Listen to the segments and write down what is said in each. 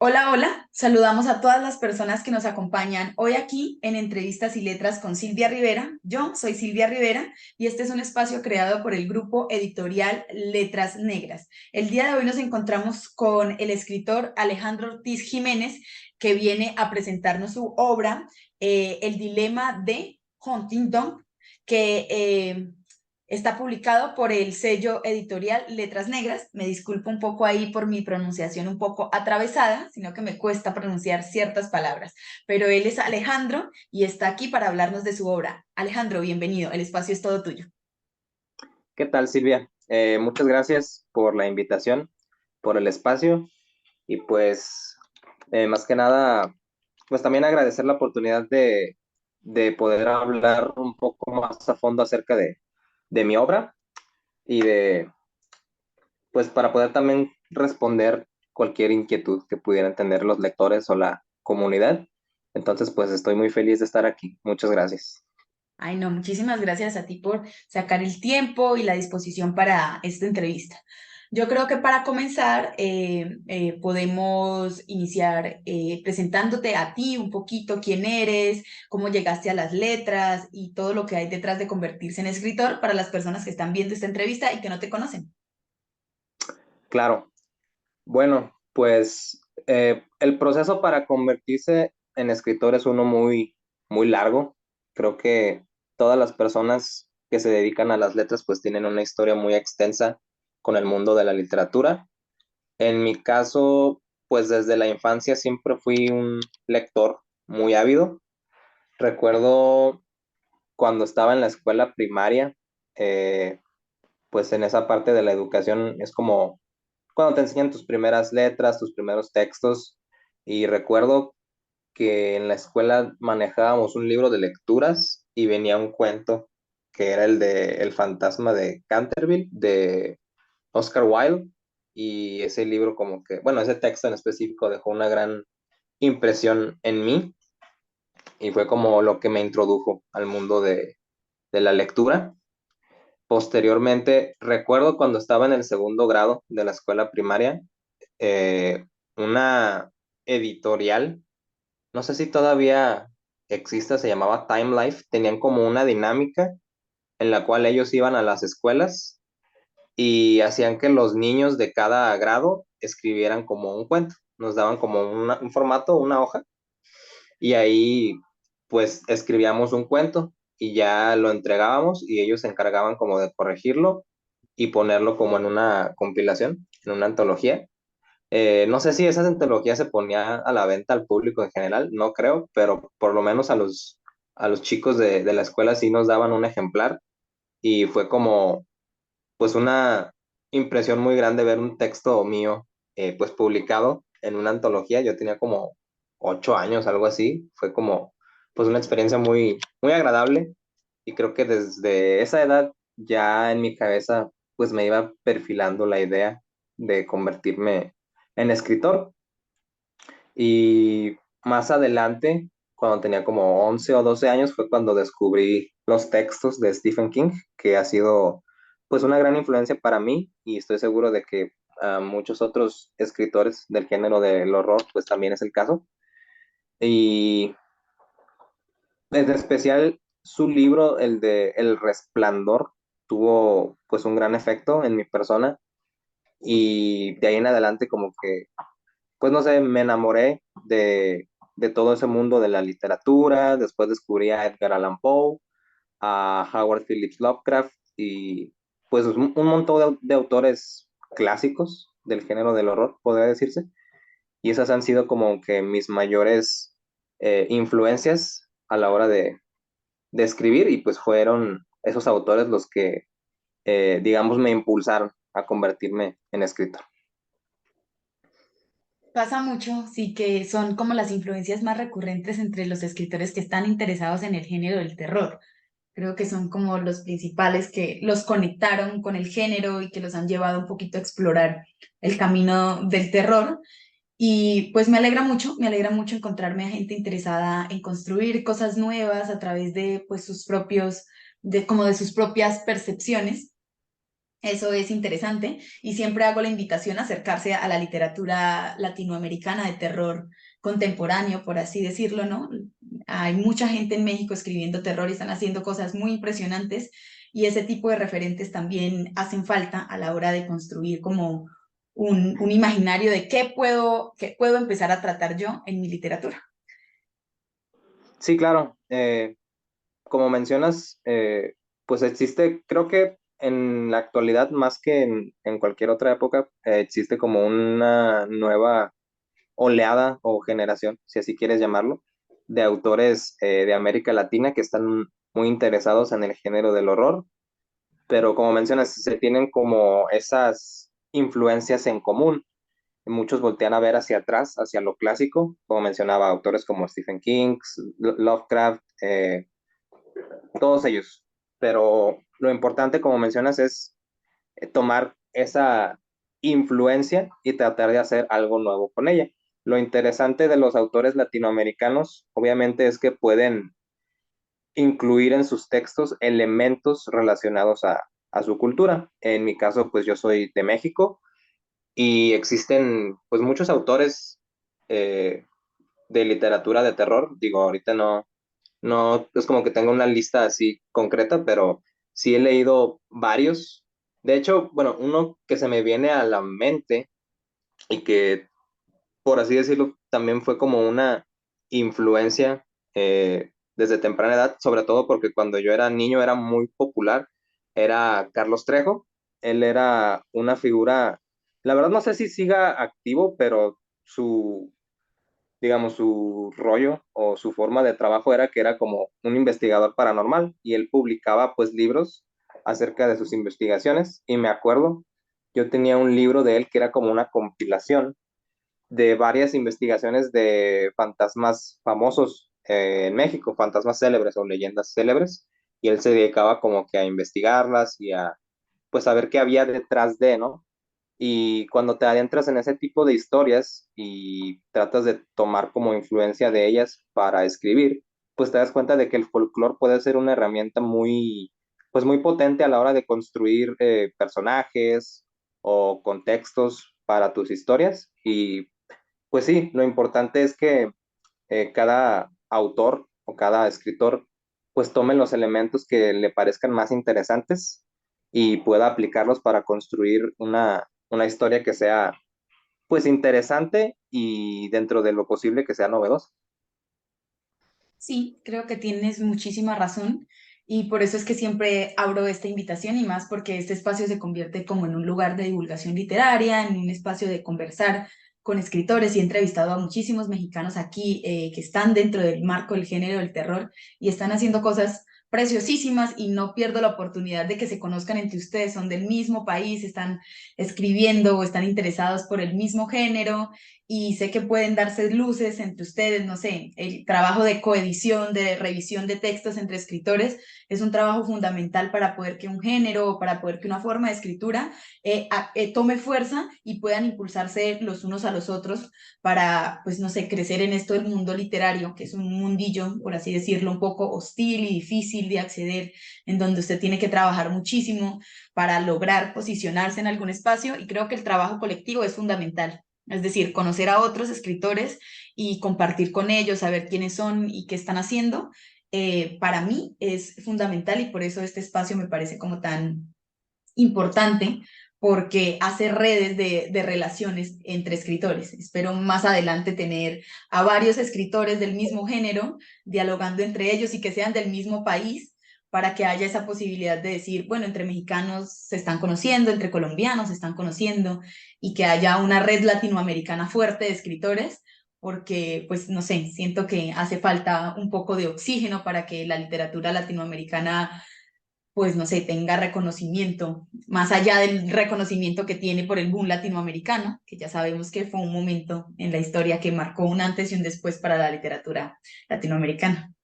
Hola, hola. Saludamos a todas las personas que nos acompañan hoy aquí en Entrevistas y Letras con Silvia Rivera. Yo soy Silvia Rivera y este es un espacio creado por el grupo editorial Letras Negras. El día de hoy nos encontramos con el escritor Alejandro Ortiz Jiménez, que viene a presentarnos su obra, El dilema de Huntington, que está publicado por el sello editorial Letras Negras. Me disculpo un poco ahí por mi pronunciación un poco atravesada, sino que me cuesta pronunciar ciertas palabras. Pero él es Alejandro y está aquí para hablarnos de su obra. Alejandro, bienvenido. El espacio es todo tuyo. ¿Qué tal, Silvia? Muchas gracias por la invitación, por el espacio y pues más que nada, pues también agradecer la oportunidad de poder hablar un poco más a fondo acerca de mi obra y pues para poder también responder cualquier inquietud que pudieran tener los lectores o la comunidad. Entonces, pues estoy muy feliz de estar aquí. Muchas gracias. Ay, no, muchísimas gracias a ti por sacar el tiempo y la disposición para esta entrevista. Yo creo que para comenzar podemos iniciar presentándote a ti un poquito, quién eres, cómo llegaste a las letras y todo lo que hay detrás de convertirse en escritor para las personas que están viendo esta entrevista y que no te conocen. Claro. Bueno, pues el proceso para convertirse en escritor es uno muy largo. Creo que todas las personas que se dedican a las letras pues tienen una historia muy extensa con el mundo de la literatura. En mi caso, pues desde la infancia siempre fui un lector muy ávido. Recuerdo cuando estaba en la escuela primaria, eh, pues en esa parte de la educación es como cuando te enseñan tus primeras letras, tus primeros textos. Y recuerdo que en la escuela manejábamos un libro de lecturas y venía un cuento que era el de El fantasma de Canterville, de Oscar Wilde. Y ese libro como que, bueno, ese texto en específico dejó una gran impresión en mí y fue como lo que me introdujo al mundo de la lectura. Posteriormente, recuerdo cuando estaba en el segundo grado de la escuela primaria, una editorial, no sé si todavía existe, se llamaba Time Life, tenían como una dinámica en la cual ellos iban a las escuelas y hacían que los niños de cada grado escribieran como un cuento, nos daban como un formato, una hoja, y ahí pues escribíamos un cuento y ya lo entregábamos y ellos se encargaban como de corregirlo y ponerlo como en una compilación, en una antología. No sé si esa antología se ponía a la venta al público en general, no creo, pero por lo menos a los chicos de la escuela sí nos daban un ejemplar y fue como pues una impresión muy grande ver un texto mío pues publicado en una antología. Yo tenía como 8 años, algo así. Fue como pues una experiencia muy agradable y creo que desde esa edad ya en mi cabeza pues me iba perfilando la idea de convertirme en escritor. Y más adelante, cuando tenía como 11 o 12 años, fue cuando descubrí los textos de Stephen King, que ha sido pues una gran influencia para mí y estoy seguro de que muchos otros escritores del género del horror pues también es el caso. Y en especial su libro, el de El Resplandor, tuvo pues un gran efecto en mi persona y de ahí en adelante como que pues no sé, me enamoré de todo ese mundo de la literatura, después descubrí a Edgar Allan Poe, a Howard Phillips Lovecraft y pues un montón de autores clásicos del género del horror, podría decirse, y esas han sido como que mis mayores influencias a la hora de escribir y pues fueron esos autores los que, digamos, me impulsaron a convertirme en escritor. Pasa mucho, sí, que son como las influencias más recurrentes entre los escritores que están interesados en el género del terror. Creo que son como los principales que los conectaron con el género y que los han llevado un poquito a explorar el camino del terror. Y pues me alegra mucho encontrarme a gente interesada en construir cosas nuevas a través de pues sus propios, de como de sus propias percepciones. Eso es interesante y siempre hago la invitación a acercarse a la literatura latinoamericana de terror contemporáneo, por así decirlo, ¿no? Hay mucha gente en México escribiendo terror y están haciendo cosas muy impresionantes y ese tipo de referentes también hacen falta a la hora de construir como un imaginario de qué puedo empezar a tratar yo en mi literatura. Sí, claro. Como mencionas, pues existe, creo que en la actualidad, más que en cualquier otra época, existe como una nueva oleada o generación, si así quieres llamarlo, de autores de América Latina que están muy interesados en el género del horror, pero como mencionas, se tienen como esas influencias en común. Muchos voltean a ver hacia atrás, hacia lo clásico, como mencionaba, autores como Stephen King, Lovecraft, todos ellos. Pero lo importante, como mencionas, es tomar esa influencia y tratar de hacer algo nuevo con ella. Lo interesante de los autores latinoamericanos, obviamente, es que pueden incluir en sus textos elementos relacionados a su cultura. En mi caso, pues yo soy de México y existen pues muchos autores eh, de literatura de terror. Digo, ahorita no es como que tengo una lista así concreta, pero sí he leído varios. De hecho, bueno, uno que se me viene a la mente y que, por así decirlo, también fue como una influencia desde temprana edad, sobre todo porque cuando yo era niño era muy popular, era Carlos Trejo. Él era una figura, la verdad no sé si siga activo, pero su, digamos, su rollo o su forma de trabajo era que era como un investigador paranormal y él publicaba pues libros acerca de sus investigaciones y me acuerdo, yo tenía un libro de él que era como una compilación de varias investigaciones de fantasmas famosos en México, fantasmas célebres o leyendas célebres, y él se dedicaba como que a investigarlas y a pues a ver qué había detrás de, ¿no? Y cuando te adentras en ese tipo de historias y tratas de tomar como influencia de ellas para escribir, pues te das cuenta de que el folclore puede ser una herramienta muy, pues muy potente a la hora de construir personajes o contextos para tus historias. Y pues sí, lo importante es que cada autor o cada escritor pues tome los elementos que le parezcan más interesantes y pueda aplicarlos para construir una historia que sea pues interesante y dentro de lo posible que sea novedosa. Sí, creo que tienes muchísima razón y por eso es que siempre abro esta invitación y más porque este espacio se convierte como en un lugar de divulgación literaria, en un espacio de conversar con escritores y he entrevistado a muchísimos mexicanos aquí que están dentro del marco del género del terror y están haciendo cosas preciosísimas y no pierdo la oportunidad de que se conozcan entre ustedes, son del mismo país, están escribiendo o están interesados por el mismo género y sé que pueden darse luces entre ustedes, no sé, el trabajo de coedición, de revisión de textos entre escritores es un trabajo fundamental para poder que un género o para poder que una forma de escritura tome fuerza y puedan impulsarse los unos a los otros para, pues no sé, crecer en esto del mundo literario, que es un mundillo, por así decirlo, un poco hostil y difícil de acceder, en donde usted tiene que trabajar muchísimo para lograr posicionarse en algún espacio y creo que el trabajo colectivo es fundamental. Es decir, conocer a otros escritores y compartir con ellos, saber quiénes son y qué están haciendo, para mí es fundamental y por eso este espacio me parece como tan importante porque hace redes de relaciones entre escritores. Espero más adelante tener a varios escritores del mismo género dialogando entre ellos y que sean del mismo país para que haya esa posibilidad de decir, bueno, entre mexicanos se están conociendo, entre colombianos se están conociendo y que haya una red latinoamericana fuerte de escritores porque, pues, no sé, siento que hace falta un poco de oxígeno para que la literatura latinoamericana pues no sé, tenga reconocimiento, más allá del reconocimiento que tiene por el boom latinoamericano, que ya sabemos que fue un momento en la historia que marcó un antes y un después para la literatura latinoamericana.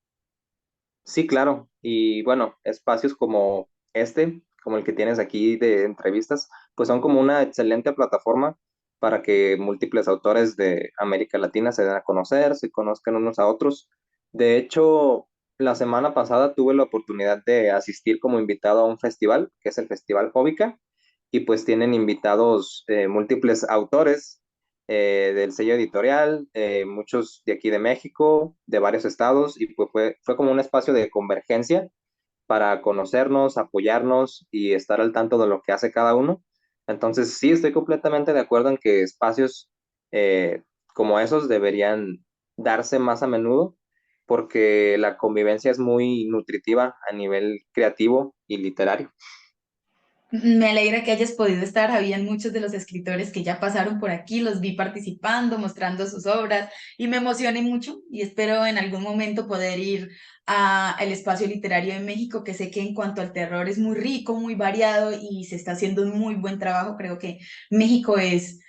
Sí, claro. Y bueno, espacios como este, como el que tienes aquí de entrevistas, pues son como una excelente plataforma para que múltiples autores de América Latina se den a conocer, se conozcan unos a otros. De hecho, la semana pasada tuve la oportunidad de asistir como invitado a un festival, que es el Festival Jóvica, y pues tienen invitados múltiples autores del sello editorial, muchos de aquí de México, de varios estados, y pues fue como un espacio de convergencia para conocernos, apoyarnos y estar al tanto de lo que hace cada uno. Entonces, sí, estoy completamente de acuerdo en que espacios eh, como esos deberían darse más a menudo porque la convivencia es muy nutritiva a nivel creativo y literario. Me alegra que hayas podido estar. Habían muchos de los escritores que ya pasaron por aquí, los vi participando, mostrando sus obras y me emocioné mucho y espero en algún momento poder ir al espacio literario de México, que sé que en cuanto al terror es muy rico, muy variado y se está haciendo un muy buen trabajo. Creo que México es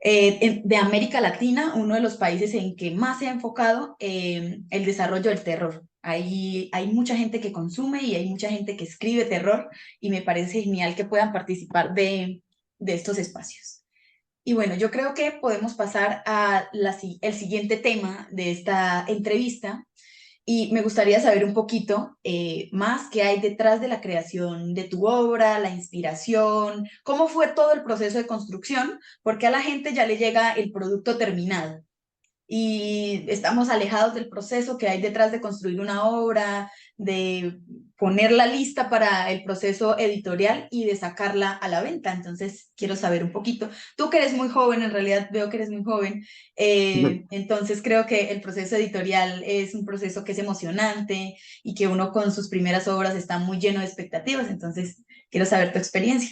de América Latina, uno de los países en que más se ha enfocado el desarrollo del terror. Hay mucha gente que consume y hay mucha gente que escribe terror y me parece genial que puedan participar de estos espacios. Y bueno, yo creo que podemos pasar a el siguiente tema de esta entrevista, y me gustaría saber un poquito más qué hay detrás de la creación de tu obra, la inspiración, cómo fue todo el proceso de construcción, porque a la gente ya le llega el producto terminado y estamos alejados del proceso que hay detrás de construir una obra, de ponerla lista para el proceso editorial y de sacarla a la venta. Entonces, quiero saber un poquito. Tú que eres muy joven, en realidad veo que eres muy joven, entonces creo que el proceso editorial es un proceso que es emocionante y que uno con sus primeras obras está muy lleno de expectativas. Entonces, quiero saber tu experiencia.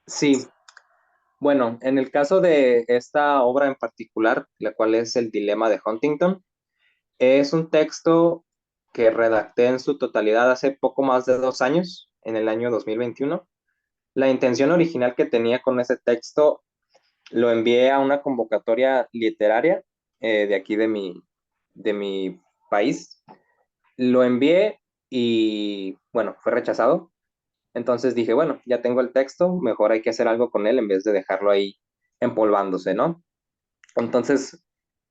Sí, bueno, en el caso de esta obra en particular, la cual es El Dilema de Huntington, es un texto que redacté en su totalidad hace poco más de 2 años, en el año 2021. La intención original que tenía con ese texto lo envié a una convocatoria literaria de aquí de mi país. Lo envié y, bueno, fue rechazado. Entonces dije, bueno, ya tengo el texto, mejor hay que hacer algo con él en vez de dejarlo ahí empolvándose, ¿no? Entonces,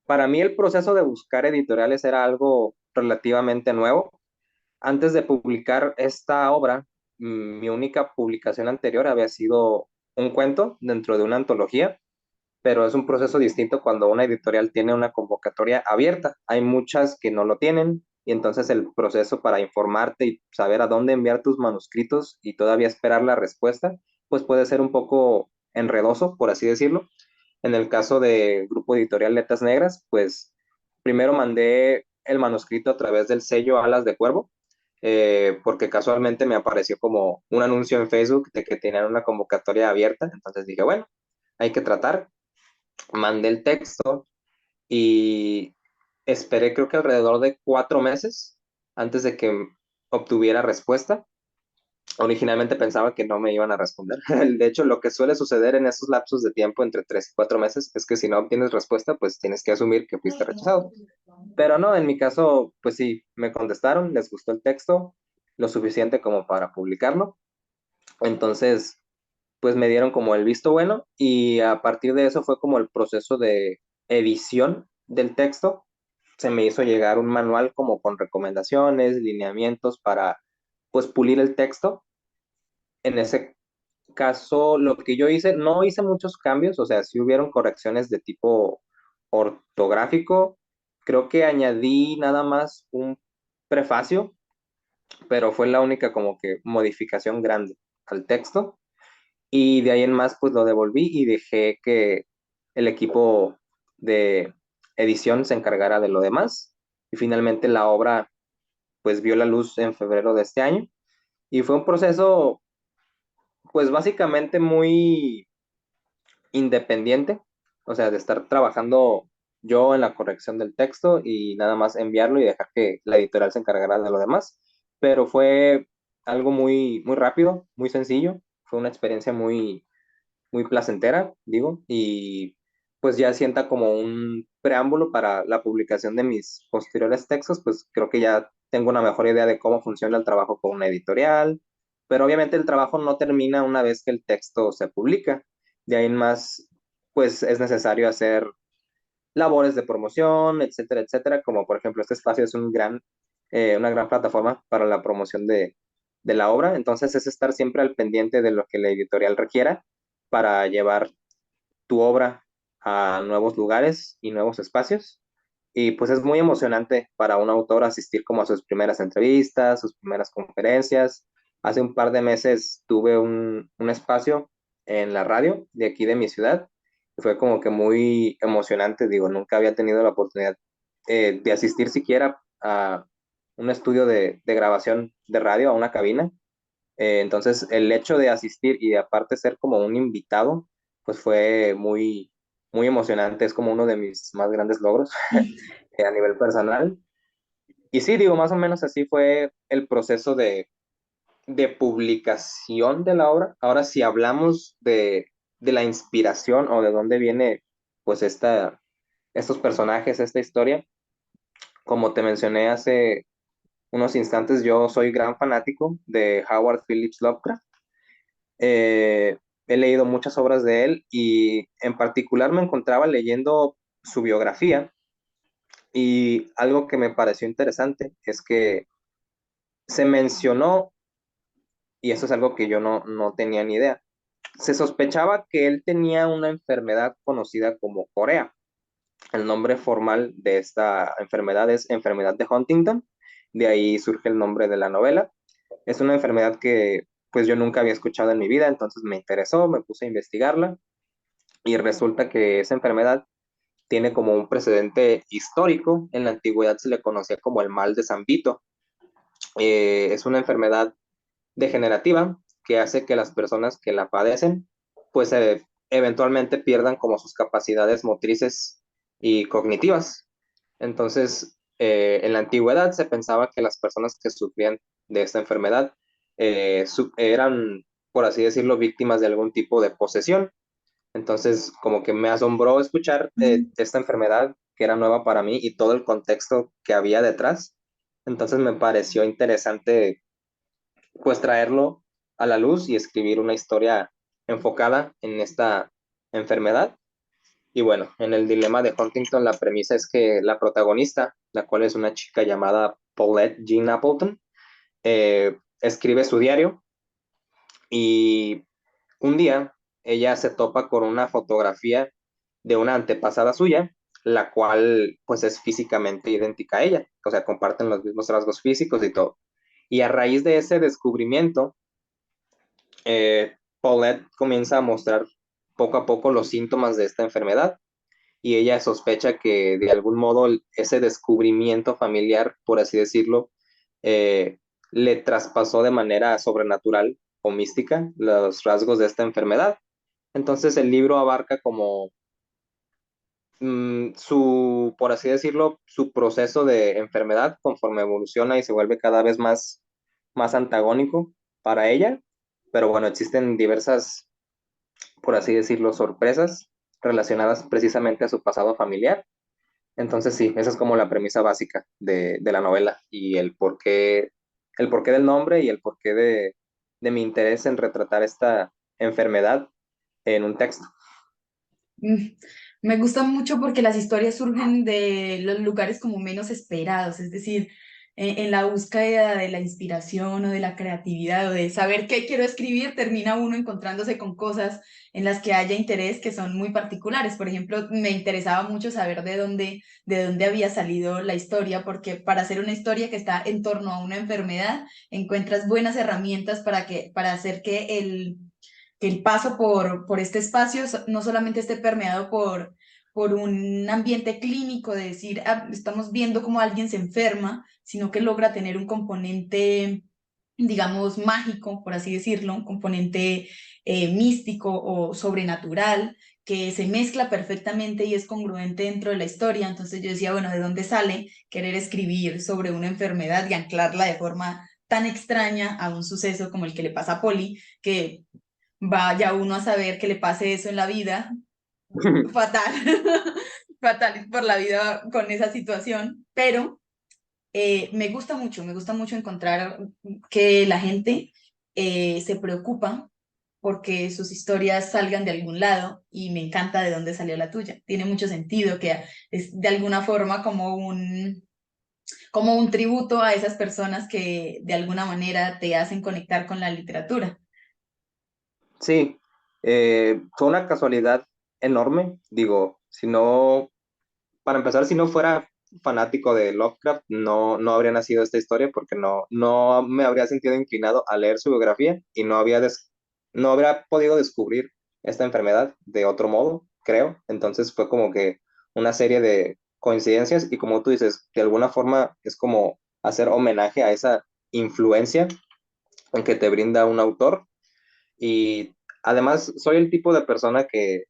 para mí el proceso de buscar editoriales era algo relativamente nuevo. Antes de publicar esta obra, mi única publicación anterior había sido un cuento dentro de una antología, pero es un proceso distinto cuando una editorial tiene una convocatoria abierta. Hay muchas que no lo tienen y entonces el proceso para informarte y saber a dónde enviar tus manuscritos y todavía esperar la respuesta, pues puede ser un poco enredoso, por así decirlo. En el caso de Grupo Editorial Letras Negras, pues primero mandé el manuscrito a través del sello Alas de Cuervo, porque casualmente me apareció como un anuncio en Facebook de que tenían una convocatoria abierta. Entonces dije, bueno, hay que tratar. Mandé el texto y esperé creo que alrededor de 4 meses antes de que obtuviera respuesta. Originalmente pensaba que no me iban a responder. De hecho, lo que suele suceder en esos lapsos de tiempo entre 3 y 4 meses es que si no obtienes respuesta, pues tienes que asumir que fuiste rechazado. Pero no, en mi caso, pues sí, me contestaron, les gustó el texto, lo suficiente como para publicarlo. Entonces, pues me dieron como el visto bueno y a partir de eso fue como el proceso de edición del texto. Se me hizo llegar un manual como con recomendaciones, lineamientos para pues pulir el texto. En ese caso, lo que yo hice, no hice muchos cambios, o sea, sí hubieron correcciones de tipo ortográfico. Creo que añadí nada más un prefacio, pero fue la única como que modificación grande al texto. Y de ahí en más, pues lo devolví y dejé que el equipo de edición se encargara de lo demás. Y finalmente la obra, pues vio la luz en febrero de este año. Y fue un proceso, pues básicamente muy independiente, o sea, de estar trabajando yo en la corrección del texto y nada más enviarlo y dejar que la editorial se encargara de lo demás. Pero fue algo muy, muy rápido, muy sencillo. Fue una experiencia muy placentera, digo, y pues ya sienta como un preámbulo para la publicación de mis posteriores textos, pues creo que ya tengo una mejor idea de cómo funciona el trabajo con una editorial, pero obviamente el trabajo no termina una vez que el texto se publica. De ahí en más, pues es necesario hacer labores de promoción, etcétera, etcétera, como por ejemplo este espacio es una gran plataforma para la promoción de la obra, entonces es estar siempre al pendiente de lo que la editorial requiera para llevar tu obra a nuevos lugares y nuevos espacios. Y pues es muy emocionante para un autor asistir como a sus primeras entrevistas, sus primeras conferencias. Hace un par de meses tuve un espacio en la radio de aquí de mi ciudad. Fue como que muy emocionante, digo, nunca había tenido la oportunidad de asistir siquiera a un estudio de grabación de radio, a una cabina. Entonces, el hecho de asistir y de aparte ser como un invitado, pues fue muy emocionante. Es como uno de mis más grandes logros a nivel personal. Y sí, digo, más o menos así fue el proceso de publicación de la obra. Ahora, si hablamos de la inspiración o de dónde viene, pues, estos personajes, esta historia, como te mencioné hace unos instantes, yo soy gran fanático de Howard Phillips Lovecraft. He leído muchas obras de él y en particular me encontraba leyendo su biografía y algo que me pareció interesante es que se mencionó, y eso es algo que yo no tenía ni idea, se sospechaba que él tenía una enfermedad conocida como corea. El nombre formal de esta enfermedad es enfermedad de Huntington, de ahí surge el nombre de la novela. Es una enfermedad que pues yo nunca había escuchado en mi vida, entonces me interesó, me puse a investigarla y resulta que esa enfermedad tiene como un precedente histórico. En la antigüedad se le conocía como el mal de San Vito. Es una enfermedad degenerativa que hace que las personas que la padecen, pues eventualmente pierdan como sus capacidades motrices y cognitivas. Entonces, en la antigüedad se pensaba que las personas que sufrían de esta enfermedad eran, por así decirlo, víctimas de algún tipo de posesión. Entonces, como que me asombró escuchar esta enfermedad que era nueva para mí y todo el contexto que había detrás. Entonces me pareció interesante pues traerlo a la luz y escribir una historia enfocada en esta enfermedad. Y bueno, en el dilema de Huntington la premisa es que la protagonista, la cual es una chica llamada Paulette Jean Appleton, escribe su diario y un día ella se topa con una fotografía de una antepasada suya, la cual pues es físicamente idéntica a ella, o sea, comparten los mismos rasgos físicos y todo. Y a raíz de ese descubrimiento, Paulette comienza a mostrar poco a poco los síntomas de esta enfermedad y ella sospecha que de algún modo ese descubrimiento familiar, por así decirlo, eh, le traspasó de manera sobrenatural o mística los rasgos de esta enfermedad. Entonces el libro abarca como por así decirlo, su proceso de enfermedad conforme evoluciona y se vuelve cada vez más antagónico para ella. Pero bueno, existen diversas, por así decirlo, sorpresas relacionadas precisamente a su pasado familiar. Entonces sí, esa es como la premisa básica de la novela y el porqué del nombre y el porqué de mi interés en retratar esta enfermedad en un texto. Mm, Me gusta mucho porque las historias surgen de los lugares como menos esperados, es decir, en la búsqueda de la inspiración o de la creatividad o de saber qué quiero escribir, termina uno encontrándose con cosas en las que haya interés que son muy particulares. Por ejemplo, me interesaba mucho saber de dónde había salido la historia, porque para hacer una historia que está en torno a una enfermedad, encuentras buenas herramientas para hacer que el paso por este espacio no solamente esté permeado por un ambiente clínico, de decir, "Ah, estamos viendo cómo alguien se enferma", sino que logra tener un componente, digamos, mágico, por así decirlo, un componente místico o sobrenatural, que se mezcla perfectamente y es congruente dentro de la historia. Entonces yo decía, bueno, ¿de dónde sale querer escribir sobre una enfermedad y anclarla de forma tan extraña a un suceso como el que le pasa a Polly, que vaya uno a saber que le pase eso en la vida? Fatal, fatal por la vida con esa situación, pero me gusta mucho encontrar que la gente se preocupa porque sus historias salgan de algún lado y me encanta de dónde salió la tuya. Tiene mucho sentido que es de alguna forma como como un tributo a esas personas que de alguna manera te hacen conectar con la literatura. Sí, fue una casualidad enorme. Digo, si no, para empezar, si no fuera fanático de Lovecraft, no habría nacido esta historia porque no me habría sentido inclinado a leer su biografía y no habría podido descubrir esta enfermedad de otro modo, creo. Entonces fue como que una serie de coincidencias y como tú dices, de alguna forma es como hacer homenaje a esa influencia en que te brinda un autor y además soy el tipo de persona que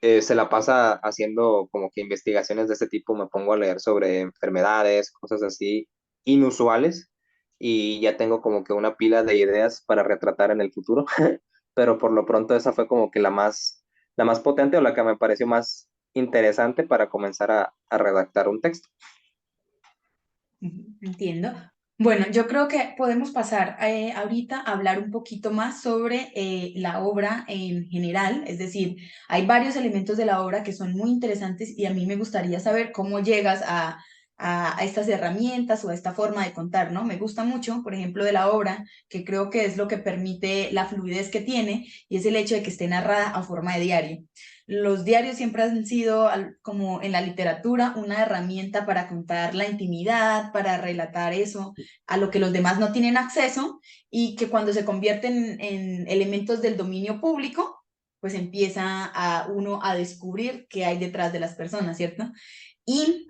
se la pasa haciendo como que investigaciones de este tipo, me pongo a leer sobre enfermedades, cosas así inusuales y ya tengo como que una pila de ideas para retratar en el futuro, pero por lo pronto esa fue como que la más potente o la que me pareció más interesante para comenzar a redactar un texto. Ujú, entiendo. Bueno, yo creo que podemos pasar ahorita a hablar un poquito más sobre la obra en general, es decir, hay varios elementos de la obra que son muy interesantes y a mí me gustaría saber cómo llegas a estas herramientas o a esta forma de contar, ¿no? Me gusta mucho, por ejemplo, de la obra, que creo que es lo que permite la fluidez que tiene y es el hecho de que esté narrada a forma de diario. Los diarios siempre han sido, como en la literatura, una herramienta para contar la intimidad, para relatar eso a lo que los demás no tienen acceso y que cuando se convierten en elementos del dominio público, pues empieza a uno a descubrir qué hay detrás de las personas, ¿cierto? Y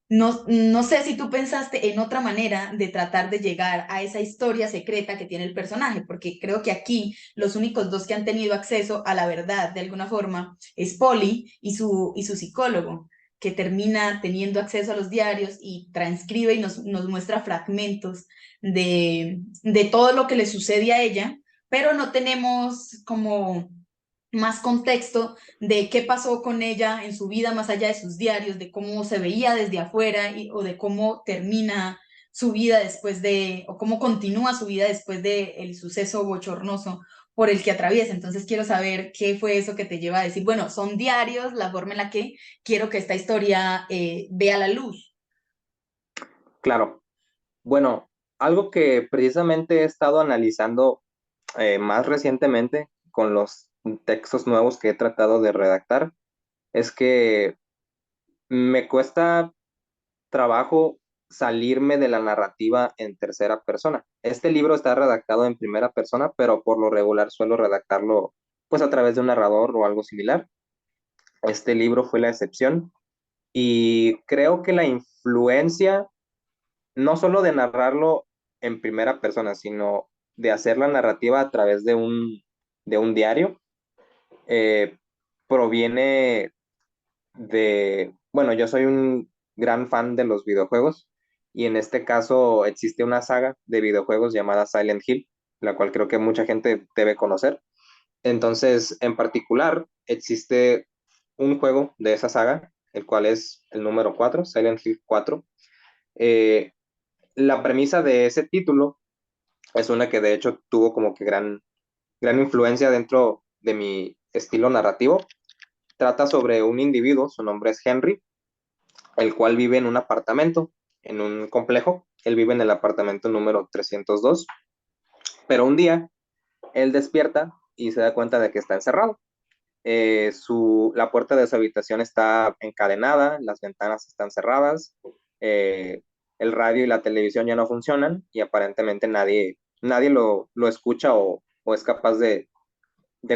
no sé si tú pensaste en otra manera de tratar de llegar a esa historia secreta que tiene el personaje, porque creo que aquí los únicos dos que han tenido acceso a la verdad de alguna forma es Polly y su psicólogo, que termina teniendo acceso a los diarios y transcribe y nos muestra fragmentos de todo lo que le sucede a ella, pero no tenemos como más contexto de qué pasó con ella en su vida más allá de sus diarios, de cómo se veía desde afuera o de cómo termina su vida después de, o cómo continúa su vida después de el suceso bochornoso por el que atraviesa. Entonces quiero saber qué fue eso que te lleva a decir, bueno, son diarios, la forma en la que quiero que esta historia vea la luz. Claro, bueno, algo que precisamente he estado analizando más recientemente con los textos nuevos que he tratado de redactar es que me cuesta trabajo salirme de la narrativa en tercera persona. Este libro está redactado en primera persona, pero por lo regular suelo redactarlo pues a través de un narrador o algo similar. Este libro fue la excepción y creo que la influencia no solo de narrarlo en primera persona, sino de hacer la narrativa a través de un diario, eh, proviene bueno, yo soy un gran fan de los videojuegos y en este caso existe una saga de videojuegos llamada Silent Hill, la cual creo que mucha gente debe conocer. Entonces, en particular, existe un juego de esa saga, el cual es el número 4, Silent Hill 4. Eh, la premisa de ese título es una que de hecho tuvo como que gran influencia dentro de mi estilo narrativo. Trata sobre un individuo, su nombre es Henry, el cual vive en un apartamento, en un complejo. Él vive en el apartamento número 302, pero un día él despierta y se da cuenta de que está encerrado. La puerta de su habitación está encadenada, las ventanas están cerradas, eh, el radio y la televisión ya no funcionan y aparentemente nadie lo escucha o es capaz de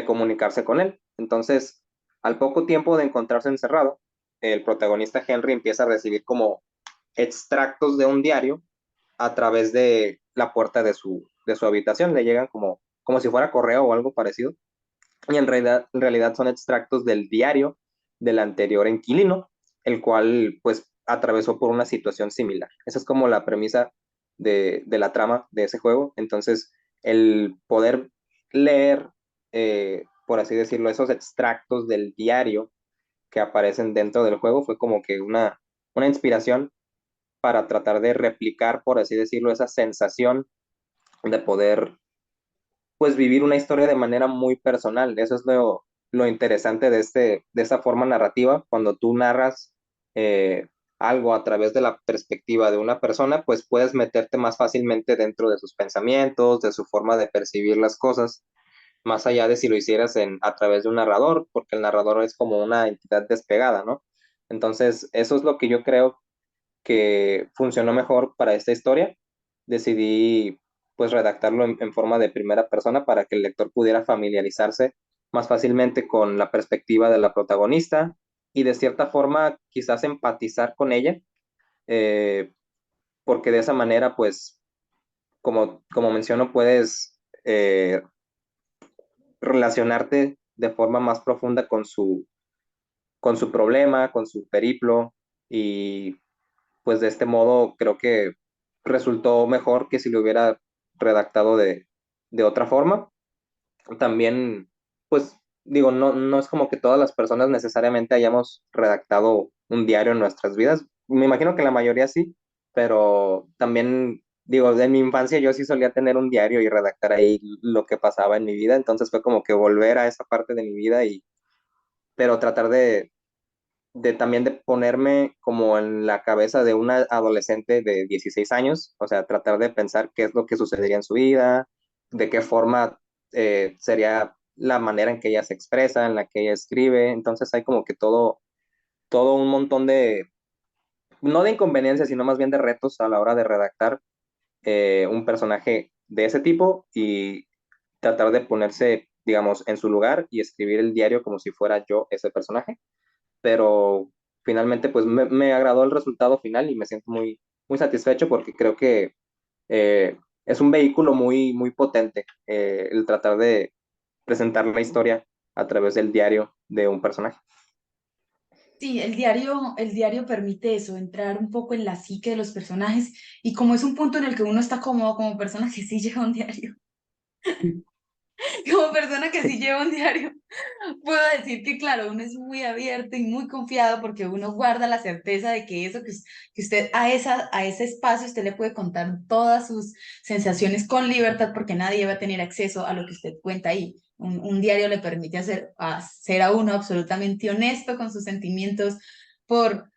comunicarse con él. Entonces, al poco tiempo de encontrarse encerrado, el protagonista Henry empieza a recibir como extractos de un diario a través de la puerta de su habitación. Le llegan como si fuera correo o algo parecido. Y en realidad son extractos del diario del anterior inquilino, el cual pues atravesó por una situación similar. Esa es como la premisa de la trama de ese juego. Entonces, el poder leer, por así decirlo, esos extractos del diario que aparecen dentro del juego fue como que una inspiración para tratar de replicar, por así decirlo, esa sensación de poder, pues, vivir una historia de manera muy personal. Eso es lo interesante de esta forma narrativa, cuando tú narras algo a través de la perspectiva de una persona, pues puedes meterte más fácilmente dentro de sus pensamientos, de su forma de percibir las cosas, más allá de si lo hicieras a través de un narrador, porque el narrador es como una entidad despegada, ¿no? Entonces, eso es lo que yo creo que funcionó mejor para esta historia. Decidí pues redactarlo en forma de primera persona para que el lector pudiera familiarizarse más fácilmente con la perspectiva de la protagonista y de cierta forma quizás empatizar con ella, eh, porque de esa manera pues como menciono puedes relacionarte de forma más profunda con su problema, con su periplo y pues de este modo creo que resultó mejor que si lo hubiera redactado de otra forma. También, pues digo, no es como que todas las personas necesariamente hayamos redactado un diario en nuestras vidas. Me imagino que la mayoría sí, pero también, digo, de mi infancia yo sí solía tener un diario y redactar ahí lo que pasaba en mi vida, entonces fue como que volver a esa parte de mi vida pero tratar de también de ponerme como en la cabeza de una adolescente de 16 años, o sea, tratar de pensar qué es lo que sucedería en su vida, de qué forma sería la manera en que ella se expresa, en la que ella escribe, entonces hay como que todo un montón no de inconveniencias, sino más bien de retos a la hora de redactar un personaje de ese tipo y tratar de ponerse, digamos, en su lugar y escribir el diario como si fuera yo ese personaje, pero finalmente pues me agradó el resultado final y me siento muy satisfecho porque creo que es un vehículo muy potente el tratar de presentar la historia a través del diario de un personaje. Sí, el diario permite eso, entrar un poco en la psique de los personajes y como es un punto en el que uno está cómodo como persona que sí lleva un diario, como persona que sí lleva un diario, puedo decir que, claro, uno es muy abierto y muy confiado porque uno guarda la certeza de que eso que usted a ese espacio usted le puede contar todas sus sensaciones con libertad porque nadie va a tener acceso a lo que usted cuenta ahí. Un diario le permite hacer a uno absolutamente honesto con sus sentimientos por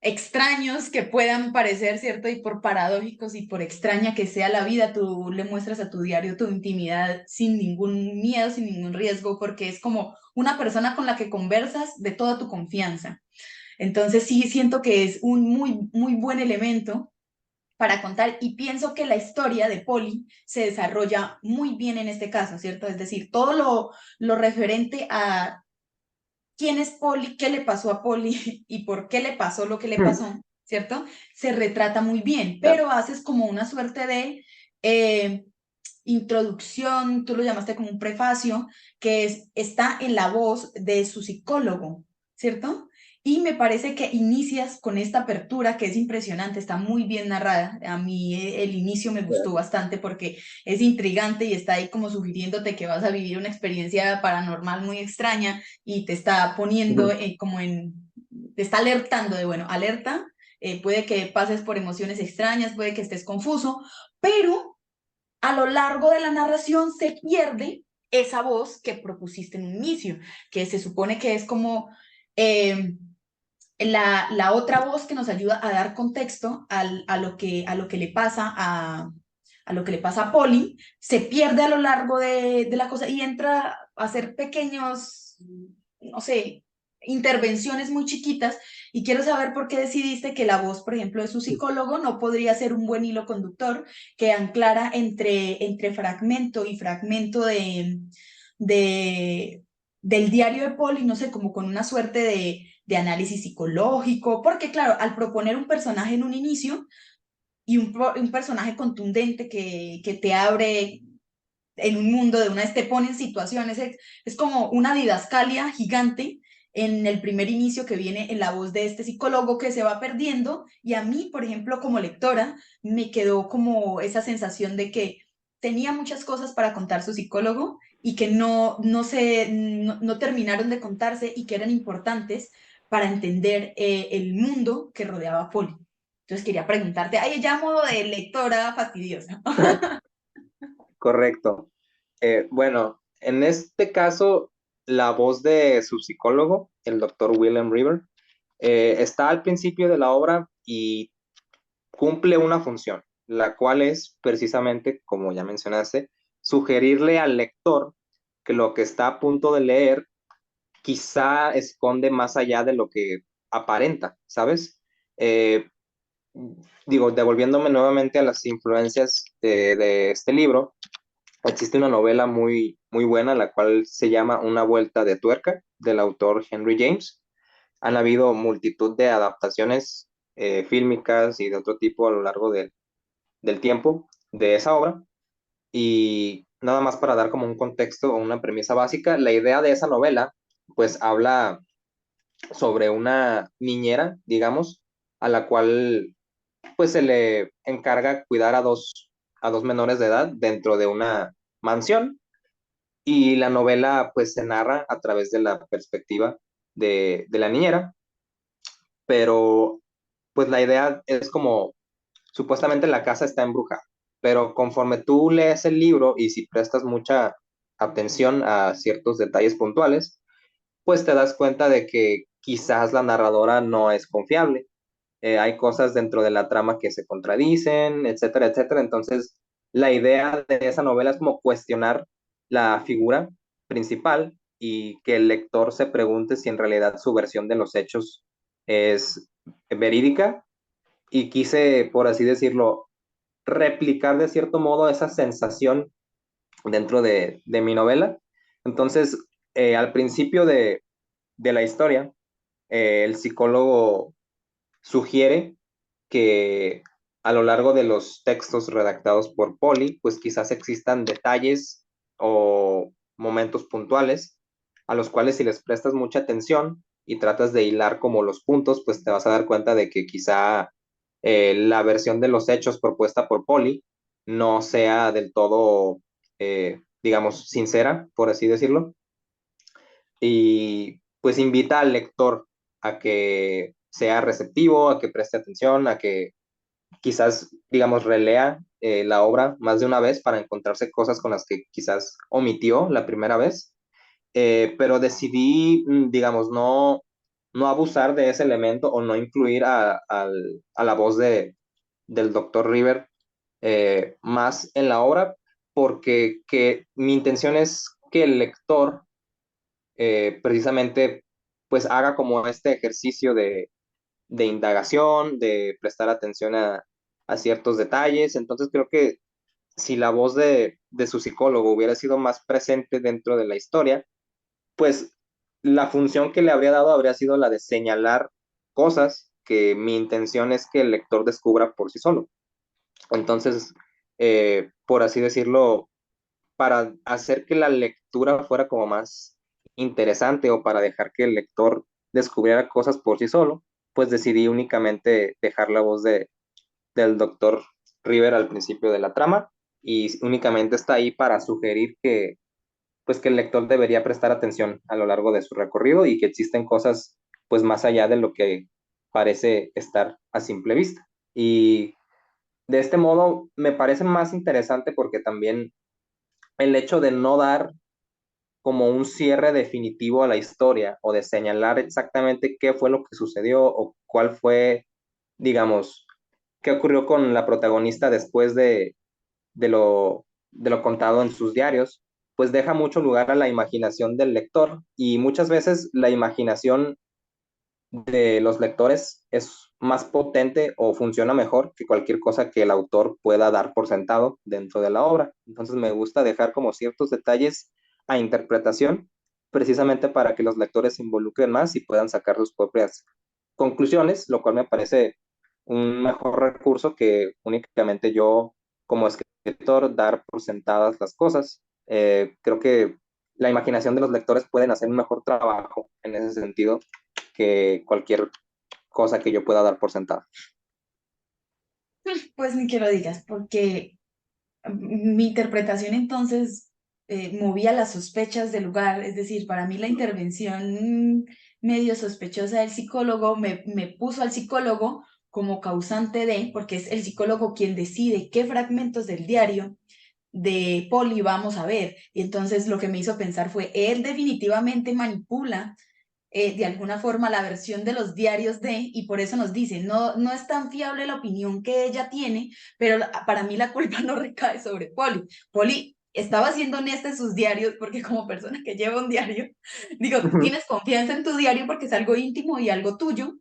extraños que puedan parecer, ¿cierto? Y por paradójicos y por extraña que sea la vida, tú le muestras a tu diario tu intimidad sin ningún miedo, sin ningún riesgo, porque es como una persona con la que conversas de toda tu confianza. Entonces sí siento que es un muy buen elemento para contar y pienso que la historia de Polly se desarrolla muy bien en este caso, ¿cierto? Es decir, todo lo referente a quién es Polly, qué le pasó a Polly y por qué le pasó lo que le Hmm, pasó, ¿cierto? Se retrata muy bien, claro. pero haces como una suerte de eh, introducción, tú lo llamaste como un prefacio, está en la voz de su psicólogo, ¿cierto? Y me parece que inicias con esta apertura que es impresionante, está muy bien narrada. A mí el inicio me gustó bastante porque es intrigante y está ahí como sugiriéndote que vas a vivir una experiencia paranormal muy extraña y te está poniendo Ujú. te está alertando de, bueno, alerta, puede que pases por emociones extrañas, puede que estés confuso, pero a lo largo de la narración se pierde esa voz que propusiste en un inicio, que se supone que es como eh, la otra voz que nos ayuda a dar contexto a lo que le pasa a lo que le pasa a Polly, se pierde a lo largo de la cosa y entra a hacer pequeños, no sé, intervenciones muy chiquitas y quiero saber por qué decidiste que la voz, por ejemplo, de su psicólogo no podría ser un buen hilo conductor que anclara entre fragmento y fragmento de, del diario de Paul y no sé, como con una suerte de análisis psicológico, porque claro, al proponer un personaje en un inicio y un personaje contundente que te abre en un mundo de una vez te pone en situaciones, es como una didascalia gigante en el primer inicio que viene en la voz de este psicólogo que se va perdiendo y a mí, por ejemplo, como lectora, me quedó como esa sensación de que tenía muchas cosas para contar su psicólogo y que no terminaron de contarse y que eran importantes para entender el mundo que rodeaba a Polly. Entonces quería preguntarte, ay, ya modo de lectora fastidiosa. Correcto. Bueno, en este caso, la voz de su psicólogo, el doctor William River, Está al principio de la obra y cumple una función, la cual es precisamente, como ya mencionaste, sugerirle al lector que lo que está a punto de leer quizá esconde más allá de lo que aparenta, ¿sabes? Eh, Digo, devolviéndome nuevamente a las influencias de este libro, existe una novela muy buena, la cual se llama Una vuelta de tuerca, del autor Henry James. Han habido multitud de adaptaciones fílmicas y de otro tipo a lo largo del tiempo de esa obra. Y nada más para dar como un contexto o una premisa básica, la idea de esa novela pues habla sobre una niñera, digamos, a la cual pues se le encarga cuidar a dos menores de edad dentro de una mansión y la novela pues se narra a través de la perspectiva de la niñera, pero pues la idea es como supuestamente la casa está embrujada, pero conforme tú lees el libro y si prestas mucha atención a ciertos detalles puntuales, pues te das cuenta de que quizás la narradora no es confiable. Hay cosas dentro de la trama que se contradicen, etcétera, etcétera. Entonces, la idea de esa novela es como cuestionar la figura principal y que el lector se pregunte si en realidad su versión de los hechos es verídica y quise, por así decirlo, replicar de cierto modo esa sensación dentro de mi novela. Entonces, al principio de la historia, el psicólogo sugiere que a lo largo de los textos redactados por Polly, pues quizás existan detalles o momentos puntuales a los cuales si les prestas mucha atención y tratas de hilar como los puntos, pues te vas a dar cuenta de que quizá la versión de los hechos propuesta por Polly no sea del todo, digamos, sincera, por así decirlo, y pues invita al lector a que sea receptivo, a que preste atención, a que quizás, digamos, relea la obra más de una vez para encontrarse cosas con las que quizás omitió la primera vez. Pero decidí, digamos, no abusar de ese elemento o no incluir a la voz del doctor River más en la obra, porque mi intención es que el lector precisamente pues haga como este ejercicio de indagación, de prestar atención a ciertos detalles. Entonces creo que si la voz de su psicólogo hubiera sido más presente dentro de la historia, pues la función que le habría dado habría sido la de señalar cosas que mi intención es que el lector descubra por sí solo. Entonces, por así decirlo, para hacer que la lectura fuera como más interesante o para dejar que el lector descubriera cosas por sí solo, pues decidí únicamente dejar la voz del doctor River al principio de la trama y únicamente está ahí para sugerir que, pues, que el lector debería prestar atención a lo largo de su recorrido y que existen cosas pues más allá de lo que parece estar a simple vista. Y de este modo me parece más interesante porque también el hecho de no dar como un cierre definitivo a la historia o de señalar exactamente qué fue lo que sucedió o cuál fue, digamos, qué ocurrió con la protagonista después de lo contado en sus diarios, pues deja mucho lugar a la imaginación del lector y muchas veces la imaginación de los lectores es más potente o funciona mejor que cualquier cosa que el autor pueda dar por sentado dentro de la obra. Entonces me gusta dejar como ciertos detalles a interpretación, precisamente para que los lectores se involucren más y puedan sacar sus propias conclusiones, lo cual me parece un mejor recurso que únicamente yo como escritor dar por sentadas las cosas. Creo que la imaginación de los lectores pueden hacer un mejor trabajo en ese sentido que cualquier cosa que yo pueda dar por sentada. Pues ni que lo digas, porque mi interpretación entonces movía las sospechas del lugar, es decir, para mí la intervención medio sospechosa del psicólogo me puso al psicólogo como causante de, porque es el psicólogo quien decide qué fragmentos del diario de Poli vamos a ver. Y entonces lo que me hizo pensar fue, él definitivamente manipula de alguna forma la versión de los diarios y por eso nos dice, no, no es tan fiable la opinión que ella tiene, pero para mí la culpa no recae sobre Polly. Polly estaba siendo honesta en sus diarios, porque como persona que lleva un diario, digo, tienes confianza en tu diario porque es algo íntimo y algo tuyo,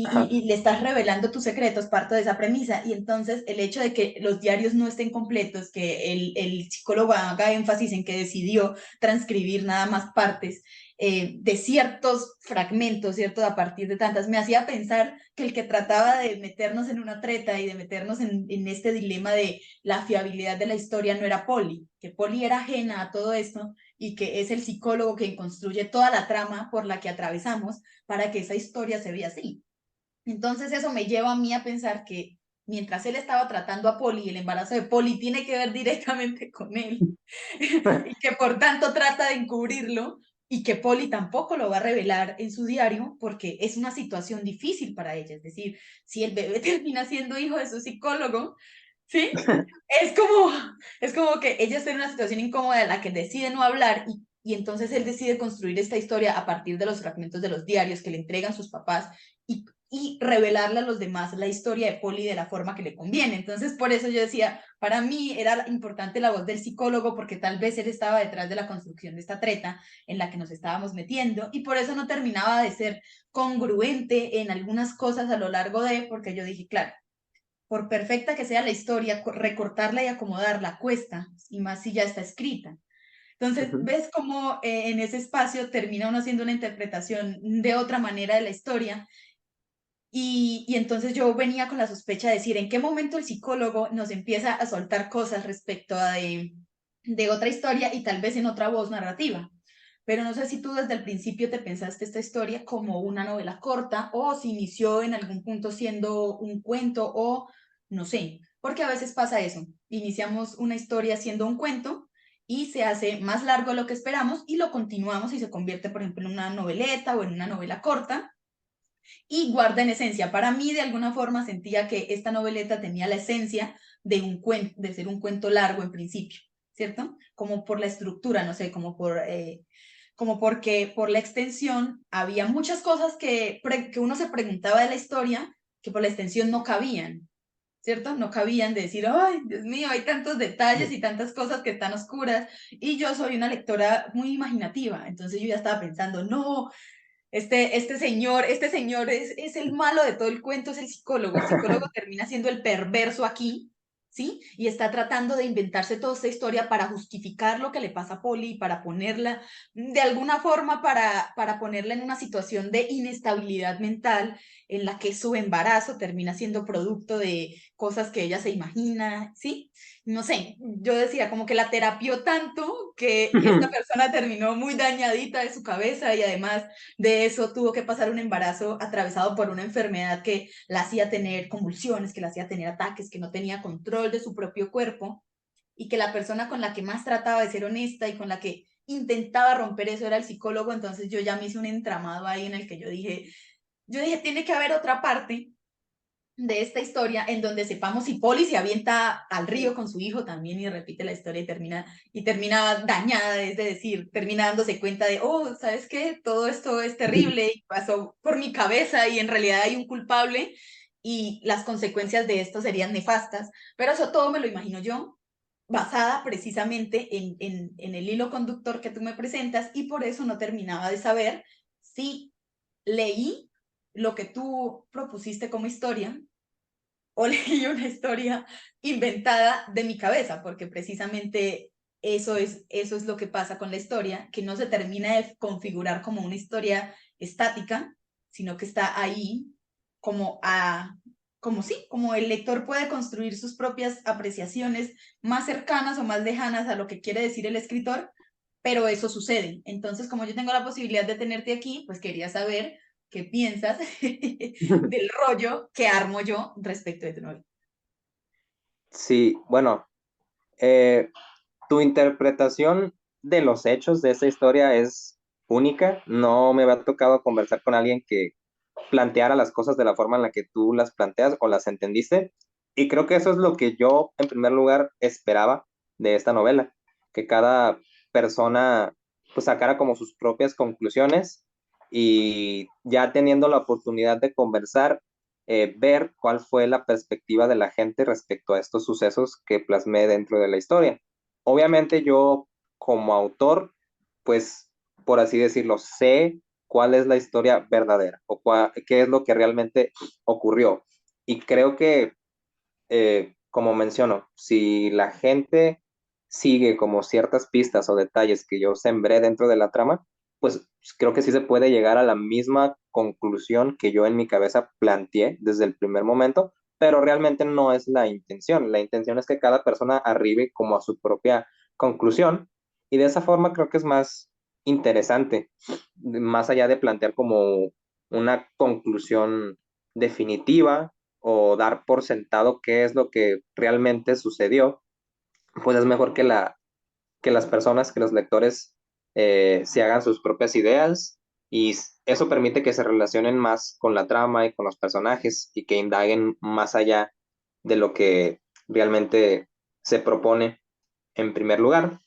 Ajá. y le estás revelando tus secretos, parto de esa premisa. Y entonces el hecho de que los diarios no estén completos, que el psicólogo haga énfasis en que decidió transcribir nada más partes de ciertos fragmentos, ¿cierto? A partir de tantas, me hacía pensar que el que trataba de meternos en una treta y de meternos en este dilema de la fiabilidad de la historia no era Polly, que Polly era ajena a todo esto y que es el psicólogo quien construye toda la trama por la que atravesamos para que esa historia se vea así. Entonces eso me lleva a mí a pensar que mientras él estaba tratando a Polly, el embarazo de Polly tiene que ver directamente con él y que por tanto trata de encubrirlo y que Polly tampoco lo va a revelar en su diario porque es una situación difícil para ella. Es decir, si el bebé termina siendo hijo de su psicólogo, ¿sí? Es como, es como que ella está en una situación incómoda en la que decide no hablar y entonces él decide construir esta historia a partir de los fragmentos de los diarios que le entregan sus papás y revelarle a los demás la historia de Polly de la forma que le conviene. Entonces, por eso yo decía, para mí era importante la voz del psicólogo porque tal vez él estaba detrás de la construcción de esta treta en la que nos estábamos metiendo y por eso no terminaba de ser congruente en algunas cosas a lo largo porque yo dije, claro, por perfecta que sea la historia, recortarla y acomodarla cuesta, y más si ya está escrita. Entonces, Ujú. ves cómo en ese espacio termina uno haciendo una interpretación de otra manera de la historia. Y entonces yo venía con la sospecha de decir, ¿en qué momento el psicólogo nos empieza a soltar cosas respecto de otra historia y tal vez en otra voz narrativa? Pero no sé si tú desde el principio te pensaste esta historia como una novela corta o si inició en algún punto siendo un cuento o no sé, porque a veces pasa eso. Iniciamos una historia siendo un cuento y se hace más largo de lo que esperamos y lo continuamos y se convierte, por ejemplo, en una noveleta o en una novela corta y guarda en esencia. Para mí, de alguna forma, sentía que esta noveleta tenía la esencia de un cuento, de ser un cuento largo en principio, ¿cierto? Como por la estructura, no sé, como porque por la extensión había muchas cosas que uno se preguntaba de la historia que por la extensión no cabían, ¿cierto? No cabían de decir, ay, Dios mío, hay tantos detalles y tantas cosas que están oscuras. Y yo soy una lectora muy imaginativa, entonces yo ya estaba pensando, no, este señor es el malo de todo el cuento, es el psicólogo termina siendo el perverso aquí, ¿sí? Y está tratando de inventarse toda esta historia para justificar lo que le pasa a Polly, para ponerla, de alguna forma, para ponerla en una situación de inestabilidad mental en la que su embarazo termina siendo producto de cosas que ella se imagina, ¿sí? No sé, yo decía como que la terapió tanto que esta persona terminó muy dañadita de su cabeza y además de eso tuvo que pasar un embarazo atravesado por una enfermedad que la hacía tener convulsiones, que la hacía tener ataques, que no tenía control de su propio cuerpo y que la persona con la que más trataba de ser honesta y con la que intentaba romper eso era el psicólogo, entonces yo ya me hice un entramado ahí en el que yo dije, tiene que haber otra parte de esta historia en donde sepamos si Polly se avienta al río con su hijo también y repite la historia y termina dañada, es decir, termina dándose cuenta de, oh, ¿sabes qué? Todo esto es terrible y pasó por mi cabeza y en realidad hay un culpable y las consecuencias de esto serían nefastas, pero eso todo me lo imagino yo basada precisamente en el hilo conductor que tú me presentas y por eso no terminaba de saber si leí lo que tú propusiste como historia o leí una historia inventada de mi cabeza, porque precisamente eso es lo que pasa con la historia, que no se termina de configurar como una historia estática, sino que está ahí como como sí, como el lector puede construir sus propias apreciaciones más cercanas o más lejanas a lo que quiere decir el escritor, pero eso sucede. Entonces, como yo tengo la posibilidad de tenerte aquí, pues quería saber qué piensas del rollo que armo yo respecto de tu novela. Sí, bueno, tu interpretación de los hechos de esta historia es única. No me había tocado conversar con alguien que planteara las cosas de la forma en la que tú las planteas o las entendiste. Y creo que eso es lo que yo, en primer lugar, esperaba de esta novela, que cada persona pues sacara como sus propias conclusiones y ya teniendo la oportunidad de conversar, ver cuál fue la perspectiva de la gente respecto a estos sucesos que plasmé dentro de la historia. Obviamente yo como autor, pues por así decirlo, sé cuál es la historia verdadera o qué es lo que realmente ocurrió. Y creo que, como menciono, si la gente sigue como ciertas pistas o detalles que yo sembré dentro de la trama, pues creo que sí se puede llegar a la misma conclusión que yo en mi cabeza planteé desde el primer momento, pero realmente no es la intención. La intención es que cada persona arribe como a su propia conclusión y de esa forma creo que es más interesante, más allá de plantear como una conclusión definitiva o dar por sentado qué es lo que realmente sucedió, pues es mejor que las personas, que los lectores se hagan sus propias ideas y eso permite que se relacionen más con la trama y con los personajes y que indaguen más allá de lo que realmente se propone en primer lugar.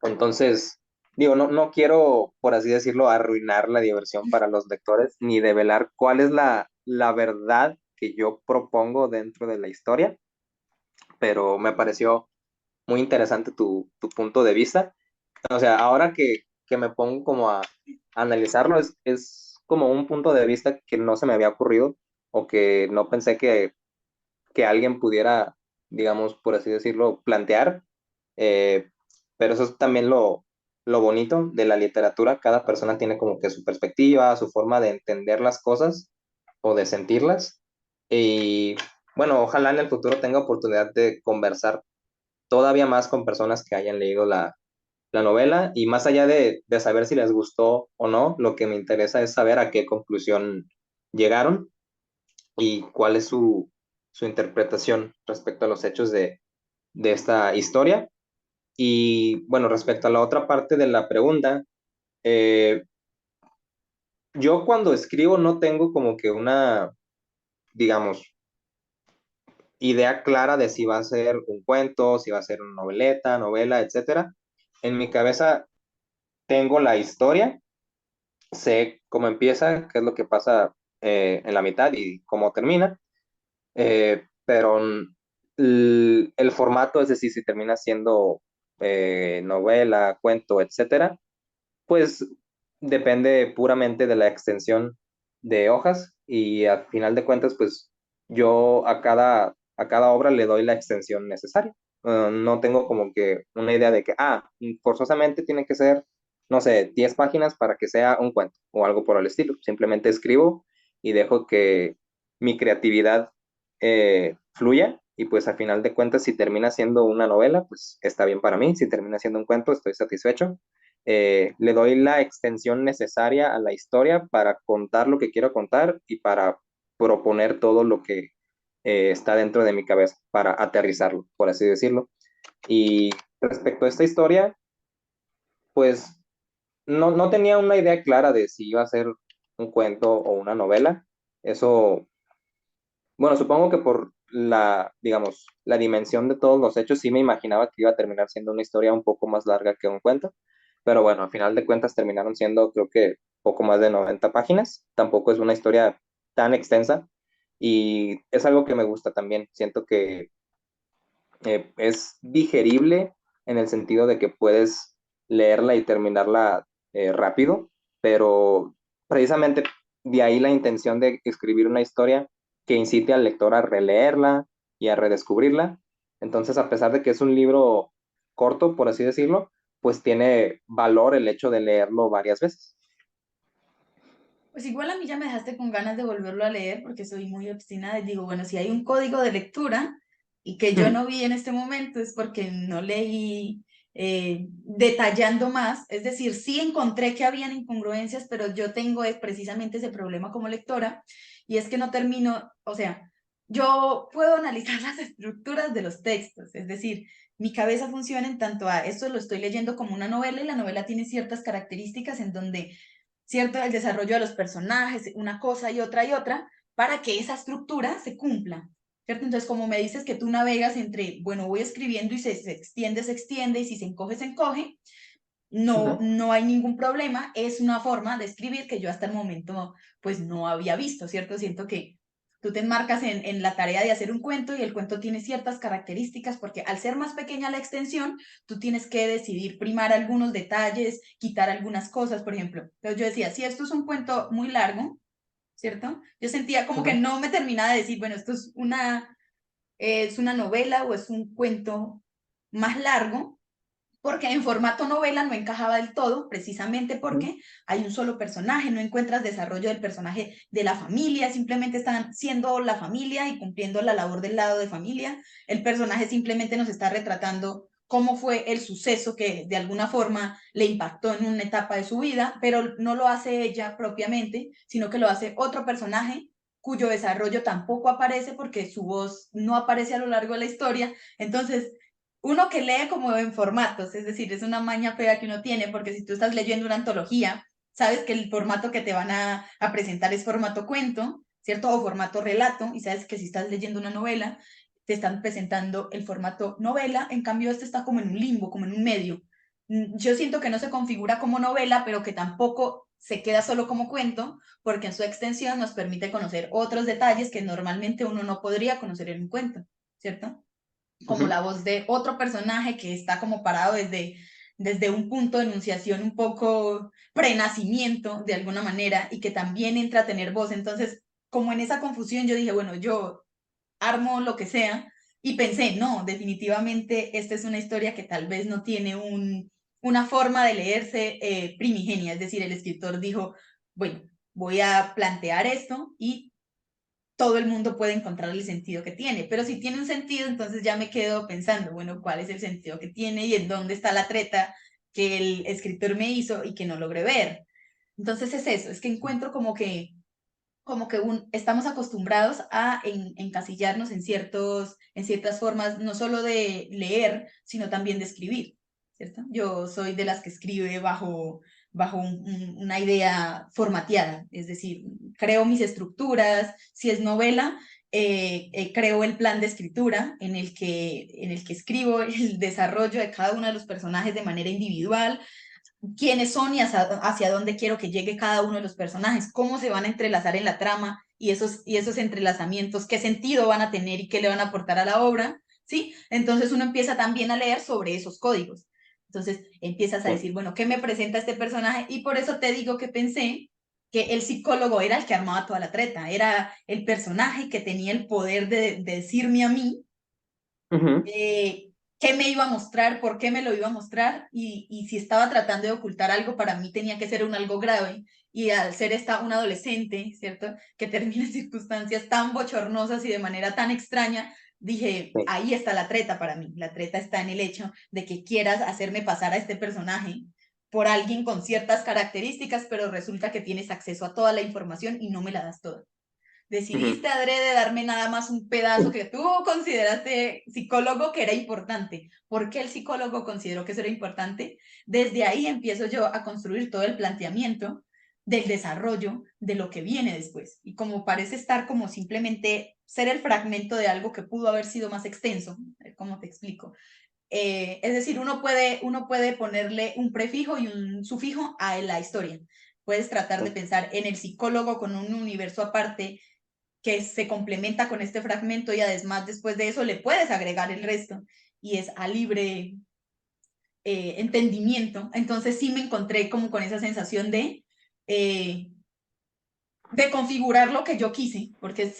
Entonces, digo, no quiero, por así decirlo, arruinar la diversión para los lectores ni develar cuál es la verdad que yo propongo dentro de la historia, pero me pareció muy interesante tu punto de vista. O sea, ahora que me pongo como a analizarlo, es como un punto de vista que no se me había ocurrido o que no pensé que alguien pudiera, digamos, por así decirlo, plantear. Eh, pero eso es también lo bonito de la literatura. Cada persona tiene como que su perspectiva, su forma de entender las cosas o de sentirlas. Y bueno, ojalá en el futuro tenga oportunidad de conversar todavía más con personas que hayan leído la novela y más allá de saber si les gustó o no, lo que me interesa es saber a qué conclusión llegaron y cuál es su interpretación respecto a los hechos de esta historia. Y bueno, respecto a la otra parte de la pregunta, eh, yo cuando escribo no tengo como que una, digamos, idea clara de si va a ser un cuento, si va a ser una noveleta, novela, etcétera. En mi cabeza tengo la historia, sé cómo empieza, qué es lo que pasa en la mitad y cómo termina, pero el formato, es decir, si termina siendo novela, cuento, etcétera, pues depende puramente de la extensión de hojas y al final de cuentas, pues yo a cada obra le doy la extensión necesaria. No tengo como que una idea de que, forzosamente tiene que ser, no sé, 10 páginas para que sea un cuento o algo por el estilo. Simplemente escribo y dejo que mi creatividad fluya y pues a final de cuentas, si termina siendo una novela, pues está bien para mí. Si termina siendo un cuento, estoy satisfecho. Le doy la extensión necesaria a la historia para contar lo que quiero contar y para proponer todo lo que está dentro de mi cabeza, para aterrizarlo, por así decirlo. Y respecto a esta historia, pues no tenía una idea clara de si iba a ser un cuento o una novela. Eso, bueno, supongo que por digamos, la dimensión de todos los hechos, sí me imaginaba que iba a terminar siendo una historia un poco más larga que un cuento, pero bueno, al final de cuentas terminaron siendo, creo que, poco más de 90 páginas. Tampoco es una historia tan extensa y es algo que me gusta también. Siento que es digerible en el sentido de que puedes leerla y terminarla rápido, pero precisamente de ahí la intención de escribir una historia que incite al lector a releerla y a redescubrirla. Entonces, a pesar de que es un libro corto, por así decirlo, pues tiene valor el hecho de leerlo varias veces. Pues igual a mí ya me dejaste con ganas de volverlo a leer porque soy muy obstinada y digo, bueno, si hay un código de lectura y que yo no vi en este momento es porque no leí detallando más. Es decir, sí encontré que habían incongruencias, pero yo tengo precisamente ese problema como lectora y es que no termino, o sea, yo puedo analizar las estructuras de los textos, es decir, mi cabeza funciona en tanto a esto lo estoy leyendo como una novela y la novela tiene ciertas características en donde ¿cierto? El desarrollo de los personajes, una cosa y otra, para que esa estructura se cumpla, ¿cierto? Entonces, como me dices que tú navegas entre, bueno, voy escribiendo y se extiende, y si se encoge, no hay ningún problema, es una forma de escribir que yo hasta el momento pues no había visto, ¿cierto? Siento que tú te enmarcas en la tarea de hacer un cuento y el cuento tiene ciertas características porque al ser más pequeña la extensión, tú tienes que decidir primar algunos detalles, quitar algunas cosas, por ejemplo. Entonces yo decía, si esto es un cuento muy largo, ¿cierto? Yo sentía como que no me terminaba de decir, bueno, esto es una novela o es un cuento más largo, porque en formato novela no encajaba del todo, precisamente porque hay un solo personaje, no encuentras desarrollo del personaje de la familia, simplemente están siendo la familia y cumpliendo la labor del lado de familia. El personaje simplemente nos está retratando cómo fue el suceso que de alguna forma le impactó en una etapa de su vida, pero no lo hace ella propiamente, sino que lo hace otro personaje cuyo desarrollo tampoco aparece porque su voz no aparece a lo largo de la historia. Entonces, uno que lee como en formatos, es decir, es una maña fea que uno tiene, porque si tú estás leyendo una antología, sabes que el formato que te van a presentar es formato cuento, ¿cierto? O formato relato, y sabes que si estás leyendo una novela, te están presentando el formato novela, en cambio este está como en un limbo, como en un medio. Yo siento que no se configura como novela, pero que tampoco se queda solo como cuento, porque en su extensión nos permite conocer otros detalles que normalmente uno no podría conocer en un cuento, ¿cierto? Como la voz de otro personaje que está como parado desde un punto de enunciación un poco prenacimiento de alguna manera y que también entra a tener voz. Entonces, como en esa confusión yo dije, bueno, yo armo lo que sea y pensé, no, definitivamente esta es una historia que tal vez no tiene una forma de leerse primigenia, es decir, el escritor dijo, bueno, voy a plantear esto y todo el mundo puede encontrar el sentido que tiene, pero si tiene un sentido, entonces ya me quedo pensando, bueno, ¿cuál es el sentido que tiene y en dónde está la treta que el escritor me hizo y que no logré ver? Entonces es eso, es que encuentro como que estamos acostumbrados a encasillarnos en ciertas formas, no solo de leer, sino también de escribir, ¿cierto? Yo soy de las que escribe bajo una idea formateada, es decir, creo mis estructuras, si es novela, creo el plan de escritura en el que escribo el desarrollo de cada uno de los personajes de manera individual, quiénes son y hacia dónde quiero que llegue cada uno de los personajes, cómo se van a entrelazar en la trama y esos entrelazamientos, qué sentido van a tener y qué le van a aportar a la obra, ¿sí? Entonces uno empieza también a leer sobre esos códigos. Entonces empiezas a decir, bueno, ¿qué me presenta este personaje? Y por eso te digo que pensé que el psicólogo era el que armaba toda la treta, era el personaje que tenía el poder de decirme a mí qué me iba a mostrar, por qué me lo iba a mostrar y si estaba tratando de ocultar algo, para mí tenía que ser algo grave. Y al ser esta una adolescente, ¿cierto? Que termina en circunstancias tan bochornosas y de manera tan extraña, dije, Sí. ahí está la treta para mí. La treta está en el hecho de que quieras hacerme pasar a este personaje por alguien con ciertas características, pero resulta que tienes acceso a toda la información y no me la das toda. Decidiste adrede darme nada más un pedazo que tú consideraste psicólogo que era importante. ¿Por qué el psicólogo consideró que eso era importante? Desde ahí empiezo yo a construir todo el planteamiento del desarrollo de lo que viene después. Y como parece estar como simplemente ser el fragmento de algo que pudo haber sido más extenso, ¿cómo te explico? Es decir, uno puede ponerle un prefijo y un sufijo a la historia. Puedes tratar de pensar en el psicólogo con un universo aparte que se complementa con este fragmento y además después de eso le puedes agregar el resto y es a libre entendimiento. Entonces sí me encontré como con esa sensación eh, de configurar lo que yo quise, porque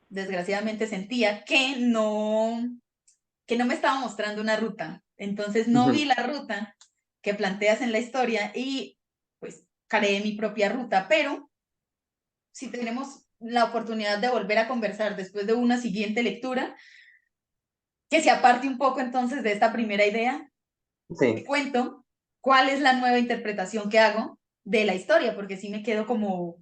desgraciadamente sentía que no me estaba mostrando una ruta. Entonces no vi la ruta que planteas en la historia y pues creé mi propia ruta, pero si tenemos la oportunidad de volver a conversar después de una siguiente lectura, que se aparte un poco entonces de esta primera idea, te Sí. cuento cuál es la nueva interpretación que hago de la historia, porque sí me quedo como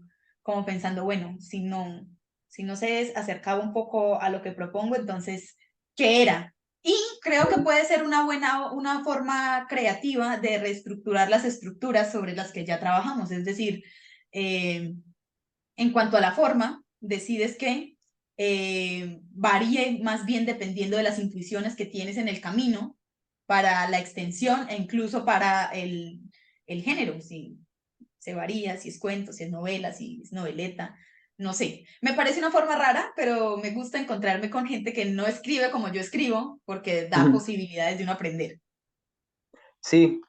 pensando, bueno, si no se acercaba un poco a lo que propongo, entonces, ¿qué era? Y creo que puede ser una forma creativa de reestructurar las estructuras sobre las que ya trabajamos, es decir, en cuanto a la forma, decides que varíe más bien dependiendo de las intuiciones que tienes en el camino, para la extensión e incluso para el género, si se varía, si es cuento, si es novela, si es noveleta, no sé. Me parece una forma rara, pero me gusta encontrarme con gente que no escribe como yo escribo, porque da posibilidades de uno aprender. Sí,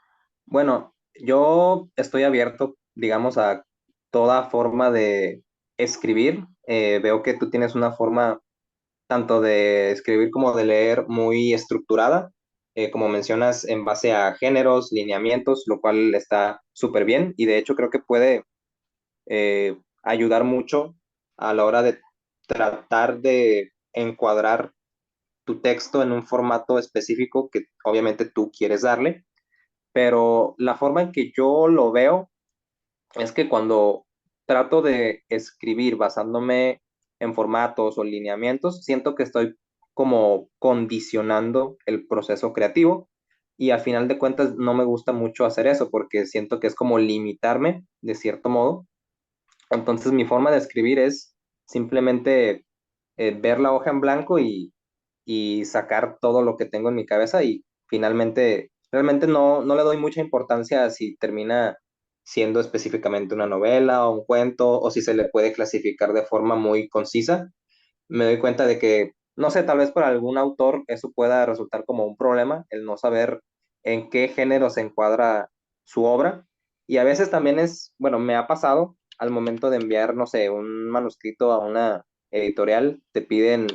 bueno, yo estoy abierto, digamos, a toda forma de escribir. Veo que tú tienes una forma tanto de escribir como de leer muy estructurada, como mencionas, en base a géneros, lineamientos, lo cual está súper bien y de hecho creo que puede ayudar mucho a la hora de tratar de encuadrar tu texto en un formato específico que obviamente tú quieres darle, pero la forma en que yo lo veo es que cuando trato de escribir basándome en formatos o lineamientos, siento que estoy como condicionando el proceso creativo y al final de cuentas no me gusta mucho hacer eso porque siento que es como limitarme de cierto modo. Entonces mi forma de escribir es simplemente ver la hoja en blanco y sacar todo lo que tengo en mi cabeza y finalmente, realmente no le doy mucha importancia a si termina siendo específicamente una novela o un cuento o si se le puede clasificar de forma muy concisa. Me doy cuenta de que, no sé, tal vez para algún autor eso pueda resultar como un problema, el no saber en qué género se encuadra su obra. Y a veces también es, bueno, me ha pasado al momento de enviar, no sé, un manuscrito a una editorial, te piden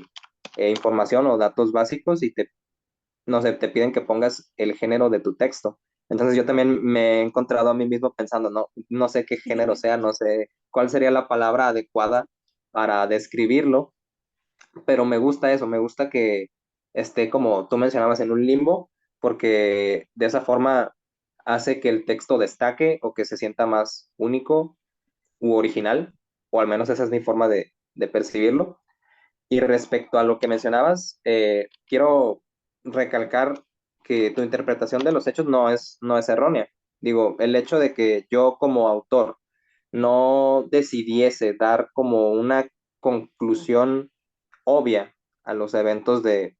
información o datos básicos y te, no sé, te piden que pongas el género de tu texto. Entonces yo también me he encontrado a mí mismo pensando, no sé qué género sea, no sé cuál sería la palabra adecuada para describirlo, pero me gusta eso, me gusta que esté como tú mencionabas en un limbo, porque de esa forma hace que el texto destaque o que se sienta más único u original, o al menos esa es mi forma de percibirlo. Y respecto a lo que mencionabas, quiero recalcar que tu interpretación de los hechos no es errónea. Digo, el hecho de que yo como autor no decidiese dar como una conclusión obvia a los eventos de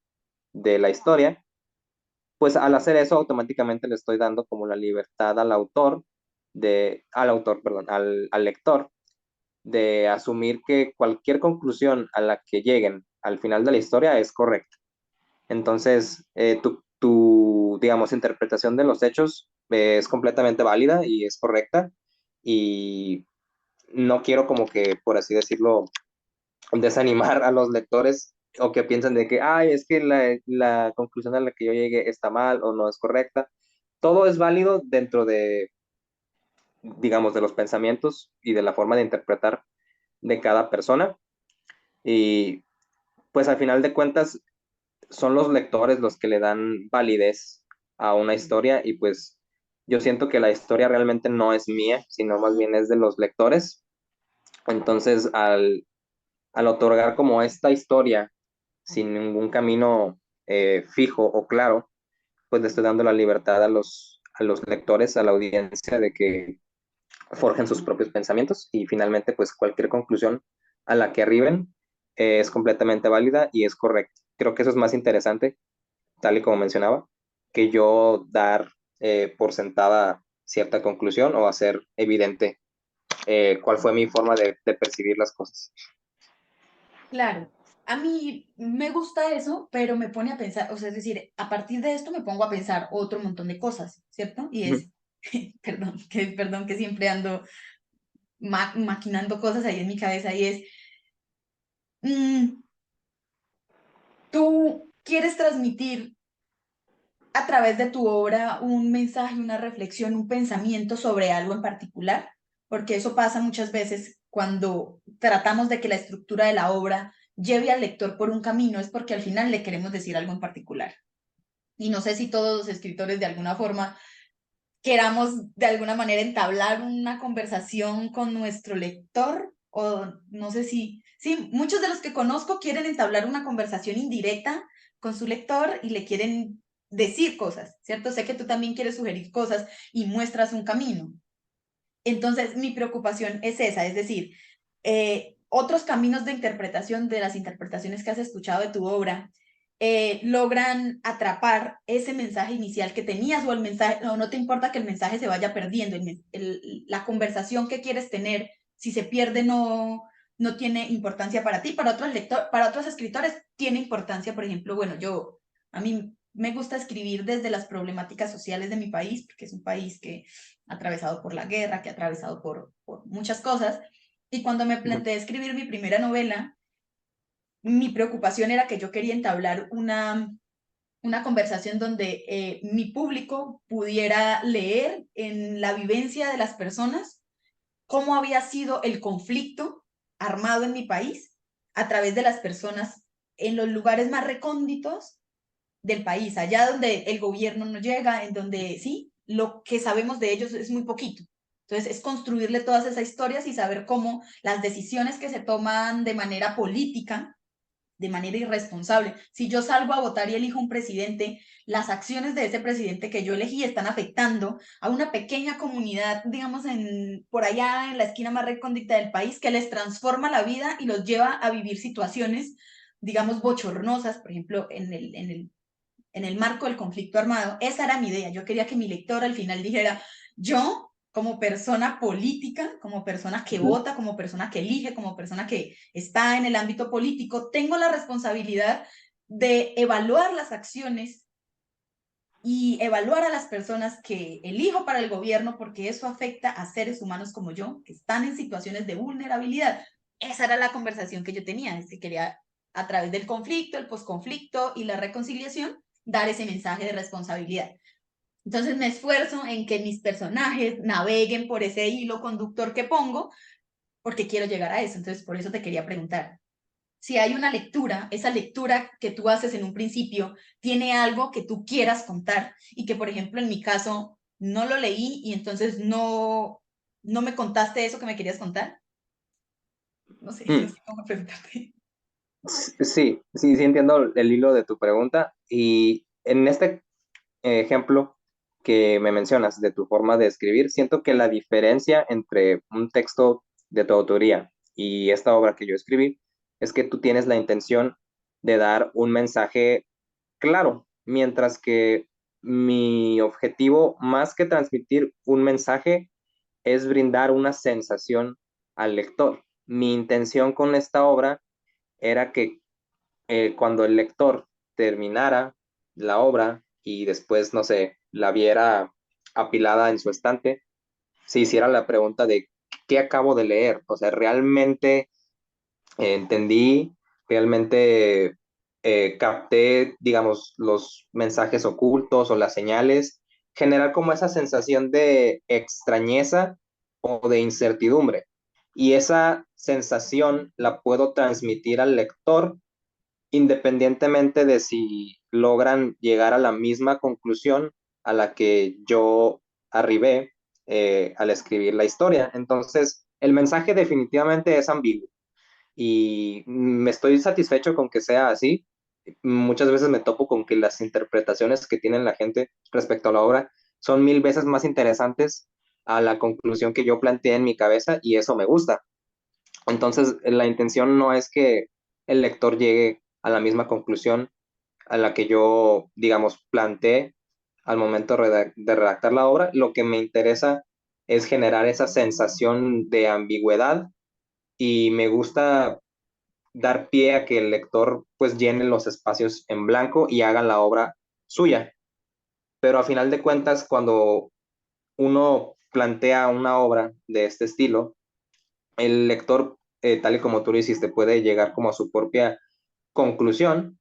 la historia, pues al hacer eso automáticamente le estoy dando como la libertad al autor, perdón, al lector de asumir que cualquier conclusión a la que lleguen al final de la historia es correcta. Entonces, digamos, interpretación de los hechos es completamente válida y es correcta y no quiero como que, por así decirlo, desanimar a los lectores o que piensan de que, ay, es que la conclusión a la que yo llegué está mal o no es correcta. Todo es válido dentro de, digamos, de los pensamientos y de la forma de interpretar de cada persona. Y pues al final de cuentas son los lectores los que le dan validez a una historia y pues yo siento que la historia realmente no es mía, sino más bien es de los lectores. Entonces, al otorgar como esta historia sin ningún camino fijo o claro, pues le estoy dando la libertad a los lectores, a la audiencia de que forjen sus propios pensamientos y finalmente pues cualquier conclusión a la que arriben es completamente válida y es correcta. Creo que eso es más interesante, tal y como mencionaba, que yo dar por sentada cierta conclusión o hacer evidente cuál fue mi forma de percibir las cosas. Claro, a mí me gusta eso, pero me pone a pensar, o sea, es decir, a partir de esto me pongo a pensar otro montón de cosas, ¿cierto? Y Ujú. es, perdón que siempre ando maquinando cosas ahí en mi cabeza y es, mm, tú quieres transmitir a través de tu obra un mensaje, una reflexión, un pensamiento sobre algo en particular, porque eso pasa muchas veces cuando tratamos de que la estructura de la obra lleve al lector por un camino, es porque al final le queremos decir algo en particular. Y no sé si todos los escritores de alguna forma queramos de alguna manera entablar una conversación con nuestro lector o no sé si, sí, muchos de los que conozco quieren entablar una conversación indirecta con su lector y le quieren decir cosas, ¿cierto? Sé que tú también quieres sugerir cosas y muestras un camino. Entonces, mi preocupación es esa, es decir, otros caminos de interpretación de las interpretaciones que has escuchado de tu obra logran atrapar ese mensaje inicial que tenías o el mensaje, no te importa que el mensaje se vaya perdiendo, la conversación que quieres tener, si se pierde no tiene importancia para ti, para otros escritores tiene importancia, por ejemplo, bueno, a mí me gusta escribir desde las problemáticas sociales de mi país, porque es un país que ha atravesado por la guerra, que ha atravesado por muchas cosas, y cuando me planteé escribir mi primera novela, mi preocupación era que yo quería entablar una conversación donde mi público pudiera leer en la vivencia de las personas cómo había sido el conflicto armado en mi país a través de las personas en los lugares más recónditos del país, allá donde el gobierno no llega, en donde sí, lo que sabemos de ellos es muy poquito. Entonces, es construirle todas esas historias y saber cómo las decisiones que se toman de manera política, de manera irresponsable. Si yo salgo a votar y elijo un presidente, las acciones de ese presidente que yo elegí están afectando a una pequeña comunidad, digamos, por allá en la esquina más recóndita del país, que les transforma la vida y los lleva a vivir situaciones, digamos, bochornosas, por ejemplo, en el marco del conflicto armado. Esa era mi idea. Yo quería que mi lector al final dijera, yo como persona política, como persona que vota, como persona que elige, como persona que está en el ámbito político, tengo la responsabilidad de evaluar las acciones y evaluar a las personas que elijo para el gobierno, porque eso afecta a seres humanos como yo, que están en situaciones de vulnerabilidad. Esa era la conversación que yo tenía, es que quería, a través del conflicto, el posconflicto y la reconciliación, dar ese mensaje de responsabilidad. Entonces me esfuerzo en que mis personajes naveguen por ese hilo conductor que pongo, porque quiero llegar a eso. Entonces, por eso te quería preguntar, si hay una lectura, esa lectura que tú haces en un principio, tiene algo que tú quieras contar y que, por ejemplo, en mi caso, no lo leí y entonces no me contaste eso que me querías contar. No sé, no sé cómo preguntarte. Sí, entiendo el hilo de tu pregunta. Y en este ejemplo que me mencionas de tu forma de escribir, siento que la diferencia entre un texto de tu autoría y esta obra que yo escribí es que tú tienes la intención de dar un mensaje claro, mientras que mi objetivo, más que transmitir un mensaje, es brindar una sensación al lector. Mi intención con esta obra era que cuando el lector terminara la obra y después, no sé, la viera apilada en su estante, se hiciera la pregunta de qué acabo de leer. O sea, realmente entendí, realmente capté, digamos, los mensajes ocultos o las señales, generar como esa sensación de extrañeza o de incertidumbre. Y esa sensación la puedo transmitir al lector independientemente de si logran llegar a la misma conclusión a la que yo arribé al escribir la historia. Entonces, el mensaje definitivamente es ambiguo y me estoy satisfecho con que sea así. Muchas veces me topo con que las interpretaciones que tiene la gente respecto a la obra son mil veces más interesantes a la conclusión que yo planteé en mi cabeza y eso me gusta. Entonces, la intención no es que el lector llegue a la misma conclusión a la que yo, digamos, planteé al momento de redactar la obra. Lo que me interesa es generar esa sensación de ambigüedad y me gusta dar pie a que el lector pues llene los espacios en blanco y haga la obra suya. Pero a final de cuentas, cuando uno plantea una obra de este estilo, el lector, tal y como tú lo hiciste, puede llegar como a su propia conclusión,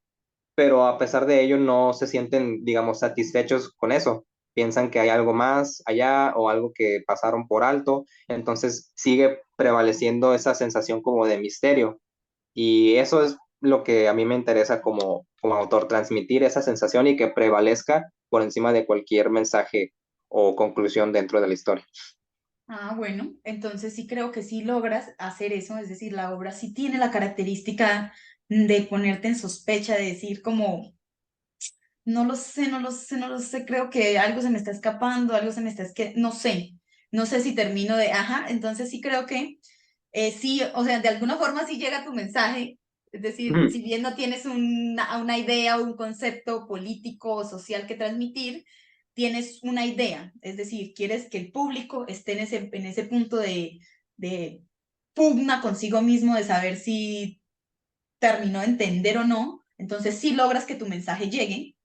pero a pesar de ello no se sienten, digamos, satisfechos con eso. Piensan que hay algo más allá o algo que pasaron por alto, entonces sigue prevaleciendo esa sensación como de misterio. Y eso es lo que a mí me interesa como autor, transmitir esa sensación y que prevalezca por encima de cualquier mensaje o conclusión dentro de la historia. Ah, bueno, entonces sí creo que sí logras hacer eso, es decir, la obra sí tiene la característica de ponerte en sospecha, de decir como, no lo sé, no lo sé, no lo sé, creo que algo se me está escapando, algo se me está, no sé si termino de, ajá, entonces sí creo que sí, o sea, de alguna forma sí llega tu mensaje, Es decir, si bien no tienes una idea o un concepto político o social que transmitir, tienes una idea. Es decir, quieres que el público esté en ese punto de pugna consigo mismo, de saber si terminó de entender o no. Entonces, si logras que tu mensaje llegue.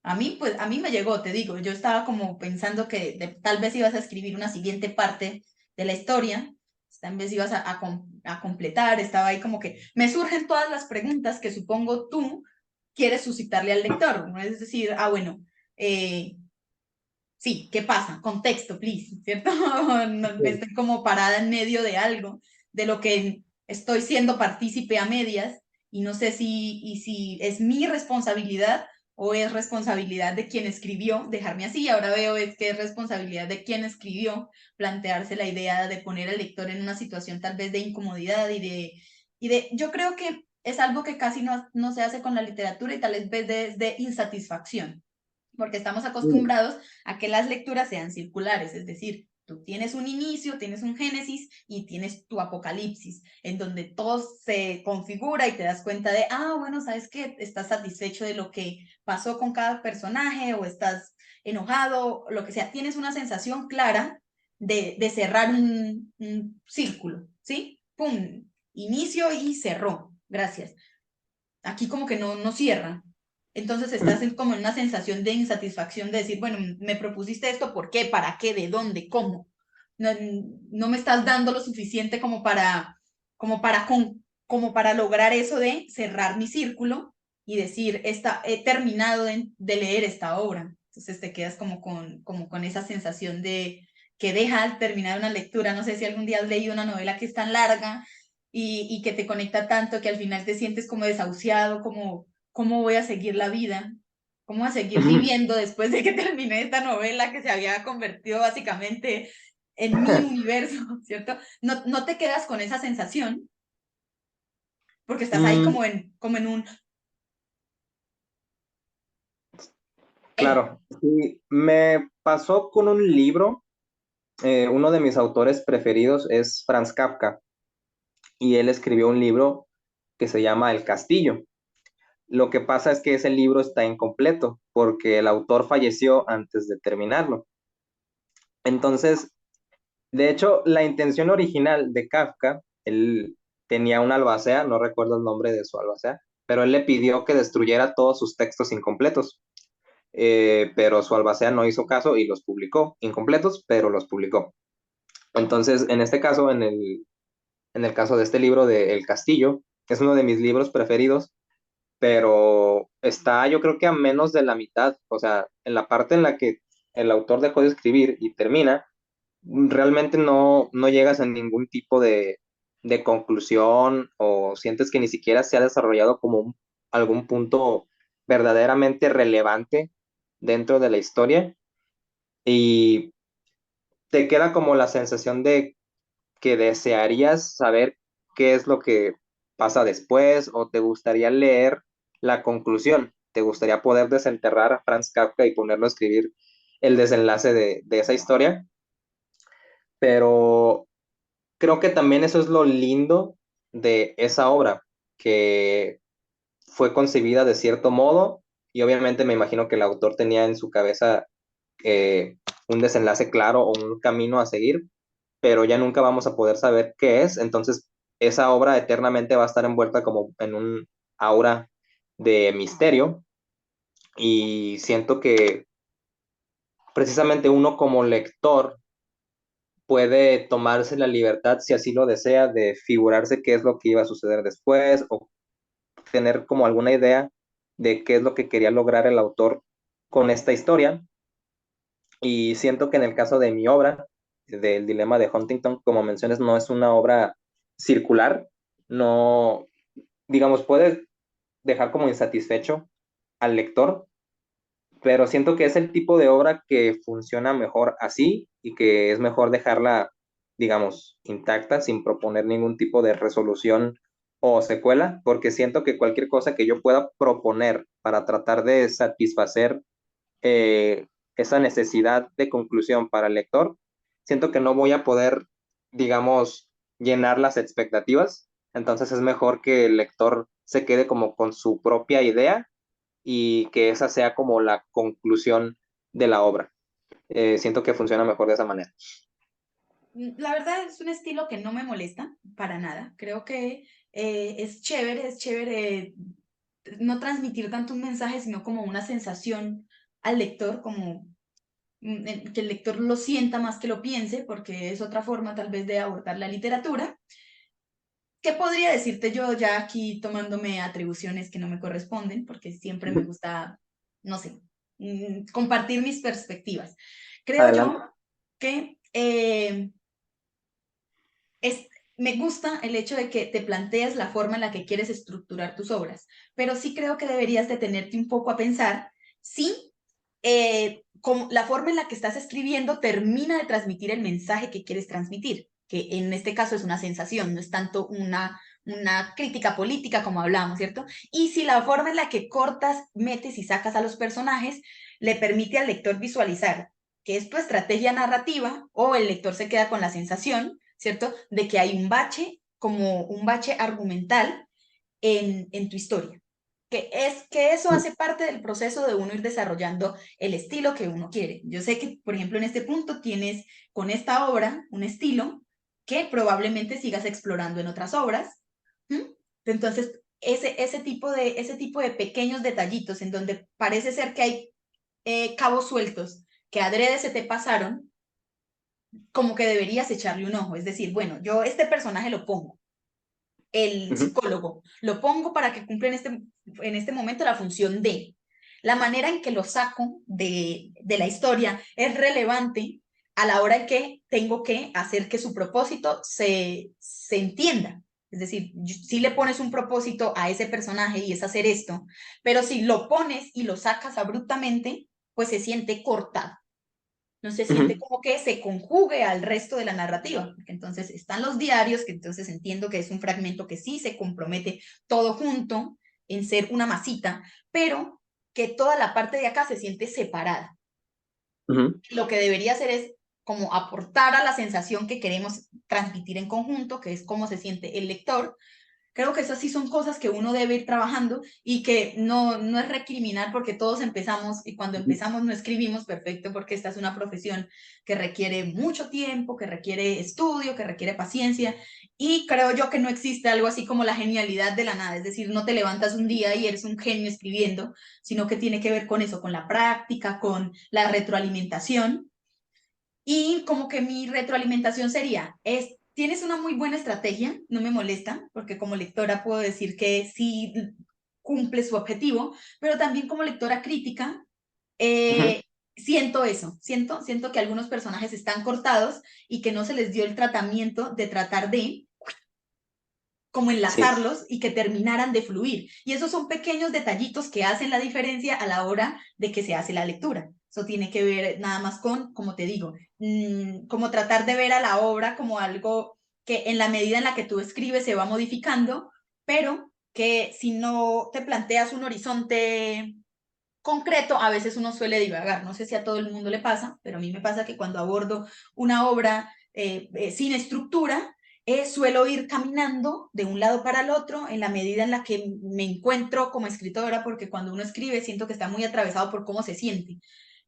A mí, pues, a mí me llegó, te digo, yo estaba como pensando que tal vez ibas a escribir una siguiente parte de la historia, tal vez ibas a completar, estaba ahí como que me surgen todas las preguntas que supongo tú quieres suscitarle al lector, ¿no? Es decir, bueno, eh, sí, ¿qué pasa? Contexto, please, ¿cierto? No, me Sí. estoy como parada en medio de algo, de lo que estoy siendo partícipe a medias y no sé si es mi responsabilidad o es responsabilidad de quien escribió dejarme así. Ahora veo es que es responsabilidad de quien escribió plantearse la idea de poner al lector en una situación tal vez de incomodidad yo creo que es algo que casi no se hace con la literatura y tal vez de insatisfacción porque estamos Sí. acostumbrados a que las lecturas sean circulares, es decir, tú tienes un inicio, tienes un génesis y tienes tu apocalipsis, en donde todo se configura y te das cuenta de, bueno, ¿sabes qué? Estás satisfecho de lo que pasó con cada personaje o estás enojado, lo que sea, tienes una sensación clara de cerrar un círculo, ¿sí? ¡Pum! Inicio y cerró. Gracias. Aquí como que no cierra. Entonces estás como en una sensación de insatisfacción de decir, bueno, me propusiste esto, ¿por qué? ¿Para qué? ¿De dónde? ¿Cómo? No, no me estás dando lo suficiente como para, como para lograr eso de cerrar mi círculo y decir, he terminado de leer esta obra. Entonces te quedas como con esa sensación de que deja al terminar una lectura. No sé si algún día has leído una novela que es tan larga y que te conecta tanto que al final te sientes como desahuciado, como cómo voy a seguir la vida, cómo voy a seguir viviendo después de que terminé esta novela que se había convertido básicamente en mi universo, ¿cierto? No te quedas con esa sensación porque estás ahí Mm, como en un... claro, sí, me pasó con un libro, uno de mis autores preferidos es Franz Kafka, y él escribió un libro que se llama El Castillo. Lo que pasa es que ese libro está incompleto porque el autor falleció antes de terminarlo. Entonces, de hecho, la intención original de Kafka, él tenía una albacea, no recuerdo el nombre de su albacea, pero él le pidió que destruyera todos sus textos incompletos. Pero su albacea no hizo caso y los publicó, incompletos, pero los publicó. Entonces, en este caso, en el caso de este libro de El Castillo, es uno de mis libros preferidos, pero está yo creo que a menos de la mitad, o sea, en la parte en la que el autor dejó de escribir y termina, realmente no llegas a ningún tipo de conclusión o sientes que ni siquiera se ha desarrollado como algún punto verdaderamente relevante dentro de la historia y te queda como la sensación de que desearías saber qué es lo que pasa después o te gustaría leer la conclusión, te gustaría poder desenterrar a Franz Kafka y ponerlo a escribir el desenlace de esa historia, pero creo que también eso es lo lindo de esa obra, que fue concebida de cierto modo y obviamente me imagino que el autor tenía en su cabeza un desenlace claro o un camino a seguir, pero ya nunca vamos a poder saber qué es, entonces esa obra eternamente va a estar envuelta como en un aura de misterio y siento que precisamente uno como lector puede tomarse la libertad, si así lo desea, de figurarse qué es lo que iba a suceder después o tener como alguna idea de qué es lo que quería lograr el autor con esta historia. Y siento que en el caso de mi obra, del Dilema de Huntington, como mencionas, no es una obra circular, no, digamos, puede dejar como insatisfecho al lector, pero siento que es el tipo de obra que funciona mejor así y que es mejor dejarla, digamos, intacta sin proponer ningún tipo de resolución o secuela, porque siento que cualquier cosa que yo pueda proponer para tratar de satisfacer eh, esa necesidad de conclusión para el lector, siento que no voy a poder, digamos, llenar las expectativas. Entonces es mejor que el lector se quede como con su propia idea y que esa sea como la conclusión de la obra. Siento que funciona mejor de esa manera. La verdad es un estilo que no me molesta para nada. Creo que es chévere no transmitir tanto un mensaje, sino como una sensación al lector, como que el lector lo sienta más que lo piense, porque es otra forma tal vez de abordar la literatura. ¿Qué podría decirte yo ya aquí tomándome atribuciones que no me corresponden? Porque siempre me gusta, no sé, compartir mis perspectivas. Creo Adelante. yo que es, me gusta el hecho de que te plantees la forma en la que quieres estructurar tus obras, pero sí creo que deberías detenerte un poco a pensar si como la forma en la que estás escribiendo termina de transmitir el mensaje que quieres transmitir, que en este caso es una sensación, no es tanto una crítica política como hablamos, ¿cierto? Y si la forma en la que cortas, metes y sacas a los personajes le permite al lector visualizar que es tu estrategia narrativa o el lector se queda con la sensación, ¿cierto? De que hay un bache, como un bache argumental en tu historia. Que eso hace parte del proceso de uno ir desarrollando el estilo que uno quiere. Yo sé que, por ejemplo, en este punto tienes con esta obra un estilo que probablemente sigas explorando en otras obras. ¿Mm? Entonces, ese tipo de pequeños detallitos en donde parece ser que hay cabos sueltos que adrede se te pasaron, como que deberías echarle un ojo. Es decir, bueno, yo este personaje lo pongo, el Ujú, psicólogo, lo pongo para que cumpla en este momento la función de. La manera en que lo saco de la historia es relevante a la hora en que tengo que hacer que su propósito se entienda. Es decir, si le pones un propósito a ese personaje y es hacer esto, pero si lo pones y lo sacas abruptamente, pues se siente cortado, no se siente ujú. como que se conjugue al resto de la narrativa, porque entonces están los diarios, que entonces entiendo que es un fragmento que sí se compromete todo junto en ser una masita, pero que toda la parte de acá se siente separada. Ujú. Lo que debería hacer es como aportar a la sensación que queremos transmitir en conjunto, que es cómo se siente el lector. Creo que esas sí son cosas que uno debe ir trabajando y que no es recriminar porque todos empezamos y cuando Ujú. empezamos no escribimos perfecto porque esta es una profesión que requiere mucho tiempo, que requiere estudio, que requiere paciencia y creo yo que no existe algo así como la genialidad de la nada, es decir, no te levantas un día y eres un genio escribiendo, sino que tiene que ver con eso, con la práctica, con la retroalimentación y como que mi retroalimentación sería, tienes una muy buena estrategia, no me molesta, porque como lectora puedo decir que sí cumple su objetivo, pero también como lectora crítica, Ujú. siento eso, siento que algunos personajes están cortados y que no se les dio el tratamiento de tratar de como Sí. enlazarlos y que terminaran de fluir. Y esos son pequeños detallitos que hacen la diferencia a la hora de que se hace la lectura. Eso tiene que ver nada más con, como te digo, como tratar de ver a la obra como algo que en la medida en la que tú escribes se va modificando, pero que si no te planteas un horizonte concreto, a veces uno suele divagar. No sé si a todo el mundo le pasa, pero a mí me pasa que cuando abordo una obra sin estructura, suelo ir caminando de un lado para el otro en la medida en la que me encuentro como escritora, porque cuando uno escribe siento que está muy atravesado por cómo se siente.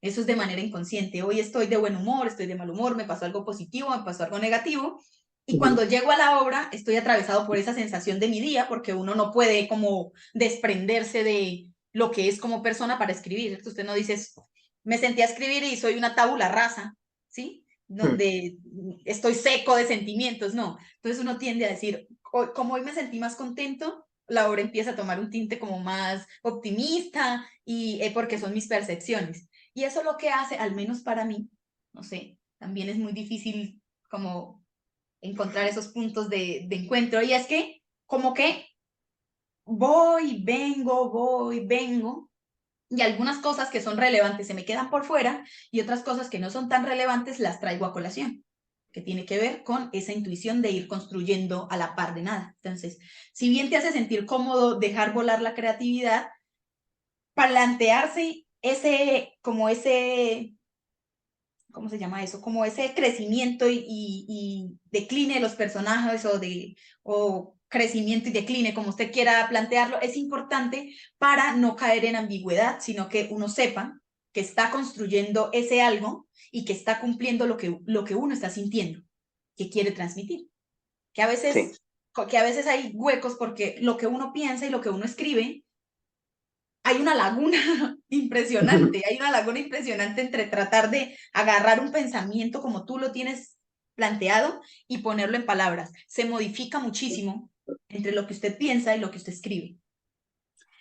Eso es de manera inconsciente. Hoy estoy de buen humor, estoy de mal humor, me pasó algo positivo, me pasó algo negativo. Y Ujú. cuando llego a la obra, estoy atravesado por esa sensación de mi día, porque uno no puede como desprenderse de lo que es como persona para escribir. ¿Cierto? Usted no dice, me sentí a escribir y soy una tabula rasa, ¿sí? Ujú. Donde estoy seco de sentimientos, no. Entonces uno tiende a decir, como hoy me sentí más contento, la obra empieza a tomar un tinte como más optimista y porque son mis percepciones. Y eso lo que hace, al menos para mí, no sé, también es muy difícil como encontrar esos puntos de encuentro. Y es que como que voy, vengo, y algunas cosas que son relevantes se me quedan por fuera y otras cosas que no son tan relevantes las traigo a colación, que tiene que ver con esa intuición de ir construyendo a la par de nada. Entonces, si bien te hace sentir cómodo dejar volar la creatividad, plantearse ¿cómo se llama eso? Como ese crecimiento y decline de los personajes o crecimiento y decline, como usted quiera plantearlo, es importante para no caer en ambigüedad, sino que uno sepa que está construyendo ese algo y que está cumpliendo lo que uno está sintiendo, que quiere transmitir. Que a Sí. veces, que a veces hay huecos porque lo que uno piensa y lo que uno escribe, hay una laguna impresionante, hay una laguna impresionante entre tratar de agarrar un pensamiento como tú lo tienes planteado y ponerlo en palabras. Se modifica muchísimo entre lo que usted piensa y lo que usted escribe.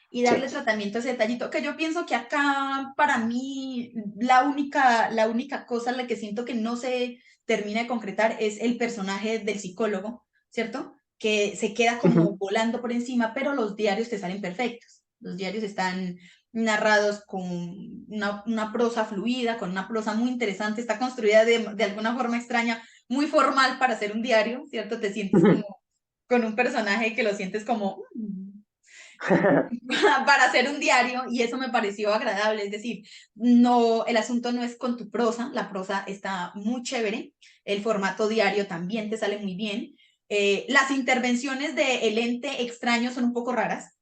Y Sí. darle tratamiento a ese detallito, que yo pienso que acá, para mí, la única cosa en la que siento que no se termina de concretar es el personaje del psicólogo, ¿cierto? Que se queda como volando por encima, pero los diarios te salen perfectos. Los diarios están narrados con una prosa fluida, con una prosa muy interesante, está construida de alguna forma extraña, muy formal para ser un diario, ¿cierto? Te sientes como con un personaje que lo sientes como para hacer un diario y eso me pareció agradable, es decir, no, el asunto no es con tu prosa, la prosa está muy chévere, el formato diario también te sale muy bien, las intervenciones de el ente extraño son un poco raras,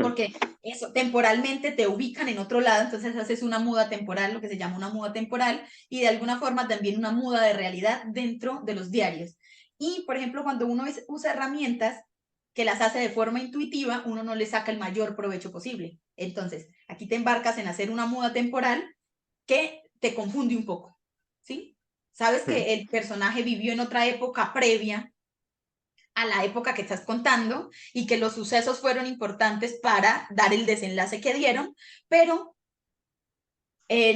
porque eso, temporalmente te ubican en otro lado, entonces haces una muda temporal, lo que se llama una muda temporal, y de alguna forma también una muda de realidad dentro de los diarios. Y, por ejemplo, cuando uno usa herramientas que las hace de forma intuitiva, uno no le saca el mayor provecho posible. Entonces, aquí te embarcas en hacer una muda temporal que te confunde un poco, ¿sí? Sabes que el personaje vivió en otra época previa a la época que estás contando y que los sucesos fueron importantes para dar el desenlace que dieron, pero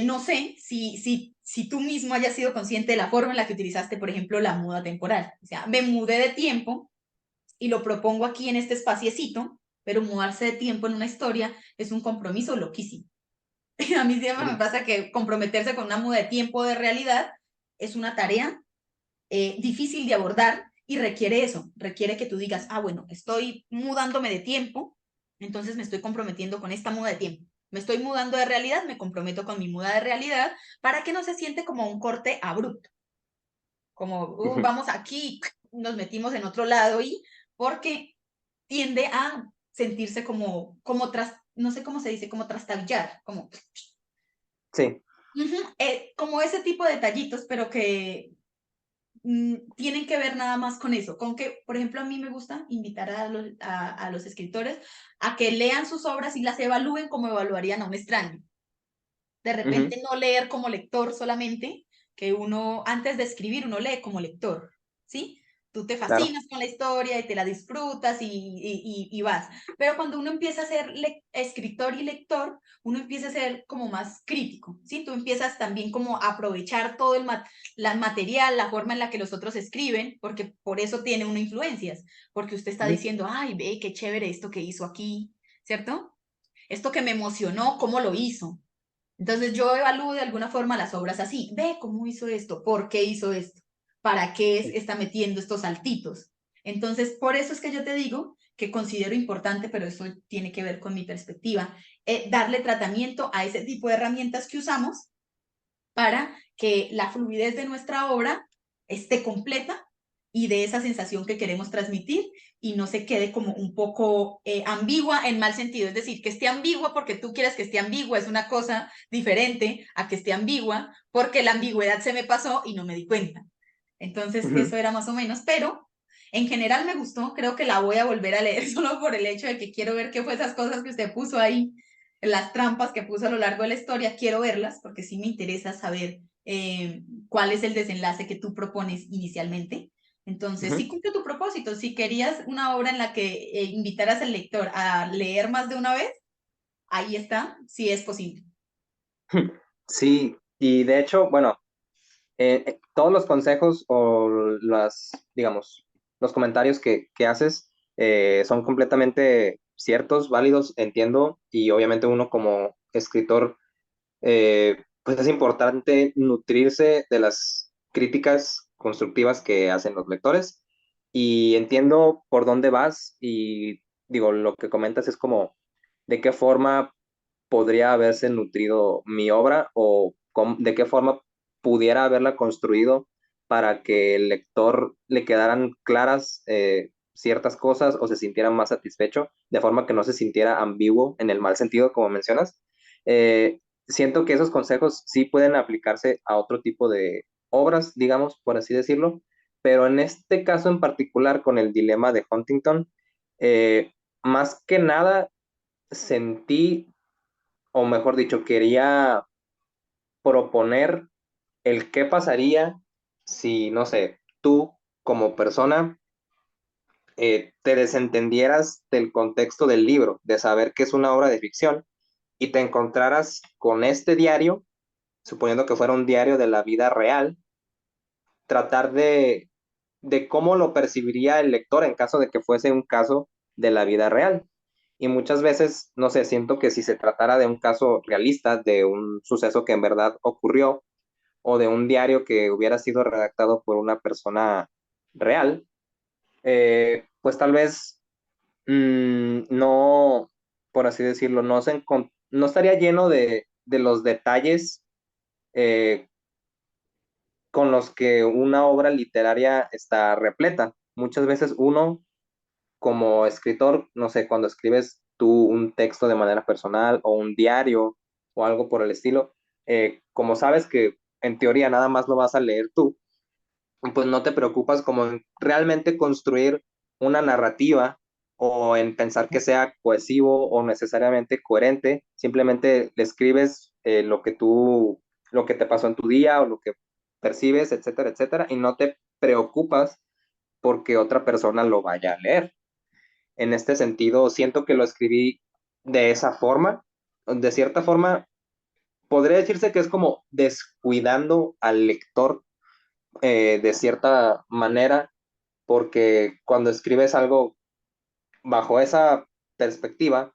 no sé si tú mismo hayas sido consciente de la forma en la que utilizaste, por ejemplo, la muda temporal. O sea, me mudé de tiempo y lo propongo aquí en este espaciecito, pero mudarse de tiempo en una historia es un compromiso loquísimo. A mí siempre me pasa que comprometerse con una muda de tiempo de realidad es una tarea difícil de abordar y requiere eso, requiere que tú digas, ah, bueno, estoy mudándome de tiempo, entonces me estoy comprometiendo con esta muda de tiempo. Me estoy mudando de realidad, me comprometo con mi muda de realidad para que no se siente como un corte abrupto, como vamos aquí, nos metimos en otro lado y porque tiende a sentirse como tras, no sé cómo se dice, como trastabillar, como, Sí. como ese tipo de detallitos, pero que tienen que ver nada más con eso, con que, por ejemplo, a mí me gusta invitar a los escritores a que lean sus obras y las evalúen como evaluarían a un extraño. De repente no leer como lector solamente, que uno, antes de escribir, uno lee como lector, ¿sí? Tú te Claro. fascinas con la historia y te la disfrutas y vas. Pero cuando uno empieza a ser escritor y lector, uno empieza a ser como más crítico, ¿sí? Tú empiezas también como a aprovechar todo la material, la forma en la que los otros escriben, porque por eso tiene una influencias, porque usted está diciendo, ay, ve, qué chévere esto que hizo aquí, ¿cierto? Esto que me emocionó, ¿cómo lo hizo? Entonces yo evalúo de alguna forma las obras así. Ve cómo hizo esto, por qué hizo esto, para qué está metiendo estos saltitos. Entonces, por eso es que yo te digo que considero importante, pero eso tiene que ver con mi perspectiva, darle tratamiento a ese tipo de herramientas que usamos para que la fluidez de nuestra obra esté completa y de esa sensación que queremos transmitir y no se quede como un poco ambigua en mal sentido. Es decir, que esté ambigua porque tú quieres que esté ambigua es una cosa diferente a que esté ambigua porque la ambigüedad se me pasó y no me di cuenta. Entonces, eso era más o menos, pero en general me gustó, creo que la voy a volver a leer solo por el hecho de que quiero ver qué fue esas cosas que usted puso ahí, las trampas que puso a lo largo de la historia, quiero verlas porque sí me interesa saber cuál es el desenlace que tú propones inicialmente. Entonces, sí cumple tu propósito. Si querías una obra en la que invitaras al lector a leer más de una vez, ahí está, sí es posible. Sí, y de hecho, bueno, todos los consejos o las, digamos, los comentarios que haces son completamente ciertos, válidos, entiendo, y obviamente uno como escritor, pues es importante nutrirse de las críticas constructivas que hacen los lectores, y entiendo por dónde vas, y digo, lo que comentas es como de qué forma podría haberse nutrido mi obra o de qué forma pudiera haberla construido para que el lector le quedaran claras ciertas cosas o se sintiera más satisfecho, de forma que no se sintiera ambiguo en el mal sentido, como mencionas. Eh, Siento que esos consejos sí pueden aplicarse a otro tipo de obras, digamos, por así decirlo, pero en este caso en particular con el dilema de Huntington, más que nada sentí, o mejor dicho, quería proponer el qué pasaría si, no sé, tú como persona te desentendieras del contexto del libro, de saber que es una obra de ficción y te encontraras con este diario, suponiendo que fuera un diario de la vida real, tratar de cómo lo percibiría el lector en caso de que fuese un caso de la vida real. Y muchas veces, no sé, siento que si se tratara de un caso realista, de un suceso que en verdad ocurrió, o de un diario que hubiera sido redactado por una persona real, pues tal vez no, por así decirlo, no estaría lleno de los detalles eh, con los que una obra literaria está repleta. Muchas veces uno, como escritor, no sé, cuando escribes tú un texto de manera personal o un diario o algo por el estilo, como sabes que en teoría nada más lo vas a leer tú, pues no te preocupas como en realmente construir una narrativa o en pensar que sea cohesivo o necesariamente coherente, simplemente le escribes lo que te pasó en tu día o lo que percibes, etcétera, etcétera, y no te preocupas porque otra persona lo vaya a leer. En este sentido, siento que lo escribí de esa forma. De cierta forma, podría decirse que es como descuidando al lector de cierta manera, porque cuando escribes algo bajo esa perspectiva,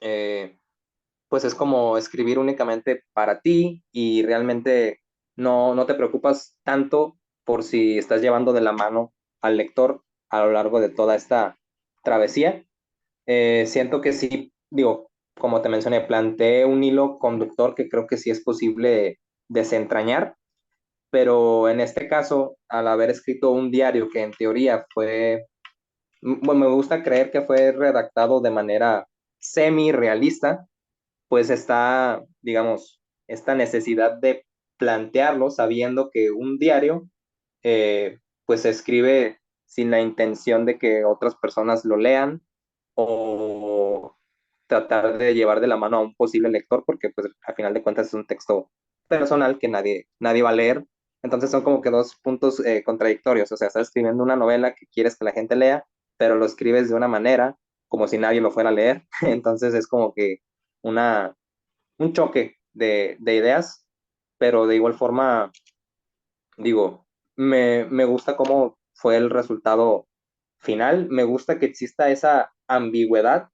eh, pues es como escribir únicamente para ti y realmente no te preocupas tanto por si estás llevando de la mano al lector a lo largo de toda esta travesía. Siento que sí, digo, como te mencioné, planteé un hilo conductor que creo que sí es posible desentrañar, pero en este caso, al haber escrito un diario que en teoría bueno, me gusta creer que fue redactado de manera semi-realista, pues está, digamos, esta necesidad de plantearlo sabiendo que un diario, pues se escribe sin la intención de que otras personas lo lean o tratar de llevar de la mano a un posible lector, porque pues al final de cuentas es un texto personal que nadie va a leer. Entonces son como que dos puntos contradictorios. O sea, estás escribiendo una novela que quieres que la gente lea, pero lo escribes de una manera como si nadie lo fuera a leer. Entonces es como que una, un choque de ideas, pero de igual forma, digo, me gusta cómo fue el resultado final. Me gusta que exista esa ambigüedad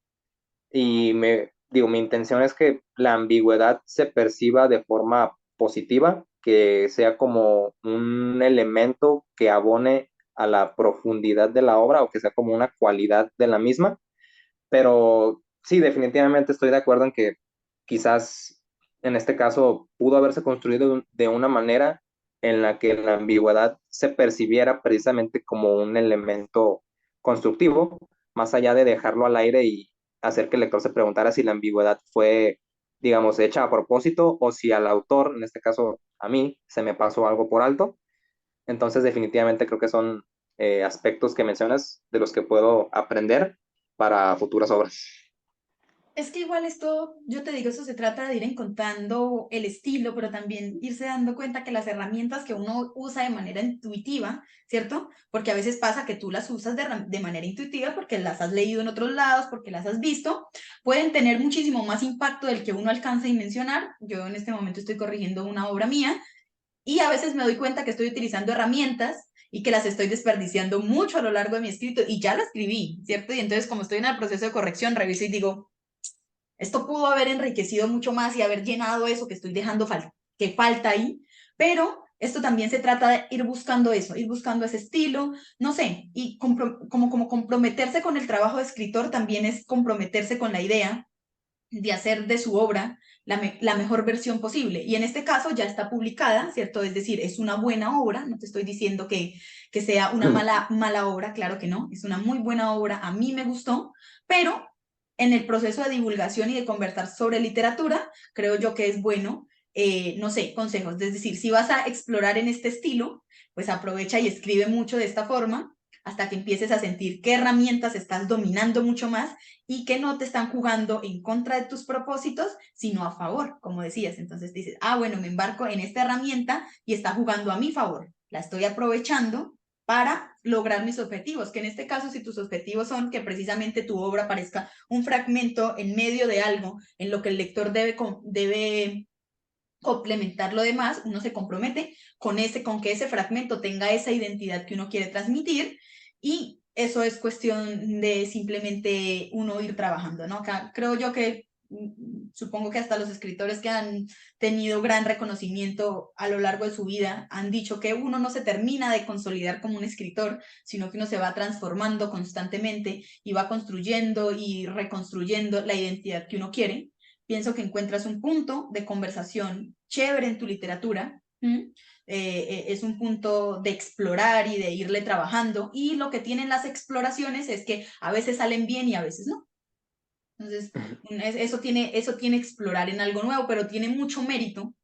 y mi intención es que la ambigüedad se perciba de forma positiva, que sea como un elemento que abone a la profundidad de la obra o que sea como una cualidad de la misma. Pero sí, definitivamente estoy de acuerdo en que quizás en este caso pudo haberse construido de una manera en la que la ambigüedad se percibiera precisamente como un elemento constructivo, más allá de dejarlo al aire y hacer que el lector se preguntara si la ambigüedad fue, digamos, hecha a propósito o si al autor, en este caso a mí, se me pasó algo por alto. Entonces, definitivamente creo que son aspectos que mencionas de los que puedo aprender para futuras obras. Es que igual esto, yo te digo, eso se trata de ir encontrando el estilo, pero también irse dando cuenta que las herramientas que uno usa de manera intuitiva, ¿cierto? Porque a veces pasa que tú las usas de manera intuitiva porque las has leído en otros lados, porque las has visto, pueden tener muchísimo más impacto del que uno alcanza a dimensionar. Yo en este momento estoy corrigiendo una obra mía y a veces me doy cuenta que estoy utilizando herramientas y que las estoy desperdiciando mucho a lo largo de mi escrito y ya la escribí, ¿cierto? Y entonces como estoy en el proceso de corrección, reviso y digo, esto pudo haber enriquecido mucho más y haber llenado eso que estoy dejando que falta ahí, pero esto también se trata de ir buscando eso, ir buscando ese estilo, no sé, y como comprometerse con el trabajo de escritor también es comprometerse con la idea de hacer de su obra la mejor versión posible. Y en este caso ya está publicada, ¿cierto? Es decir, es una buena obra, no te estoy diciendo que sea una mala obra, claro que no, es una muy buena obra, a mí me gustó, pero en el proceso de divulgación y de conversar sobre literatura, creo yo que es bueno, no sé, consejos, es decir, si vas a explorar en este estilo, pues aprovecha y escribe mucho de esta forma hasta que empieces a sentir qué herramientas estás dominando mucho más y que no te están jugando en contra de tus propósitos, sino a favor, como decías. Entonces dices, ah, bueno, me embarco en esta herramienta y está jugando a mi favor. La estoy aprovechando para lograr mis objetivos, que en este caso, si tus objetivos son que precisamente tu obra parezca un fragmento en medio de algo en lo que el lector debe complementar lo demás, uno se compromete con que ese fragmento tenga esa identidad que uno quiere transmitir y eso es cuestión de simplemente uno ir trabajando, ¿no? Acá creo yo que supongo que hasta los escritores que han tenido gran reconocimiento a lo largo de su vida han dicho que uno no se termina de consolidar como un escritor, sino que uno se va transformando constantemente y va construyendo y reconstruyendo la identidad que uno quiere. Pienso que encuentras un punto de conversación chévere en tu literatura. Es un punto de explorar y de irle trabajando. Y lo que tienen las exploraciones es que a veces salen bien y a veces no. Entonces, eso tiene explorar en algo nuevo, pero tiene mucho mérito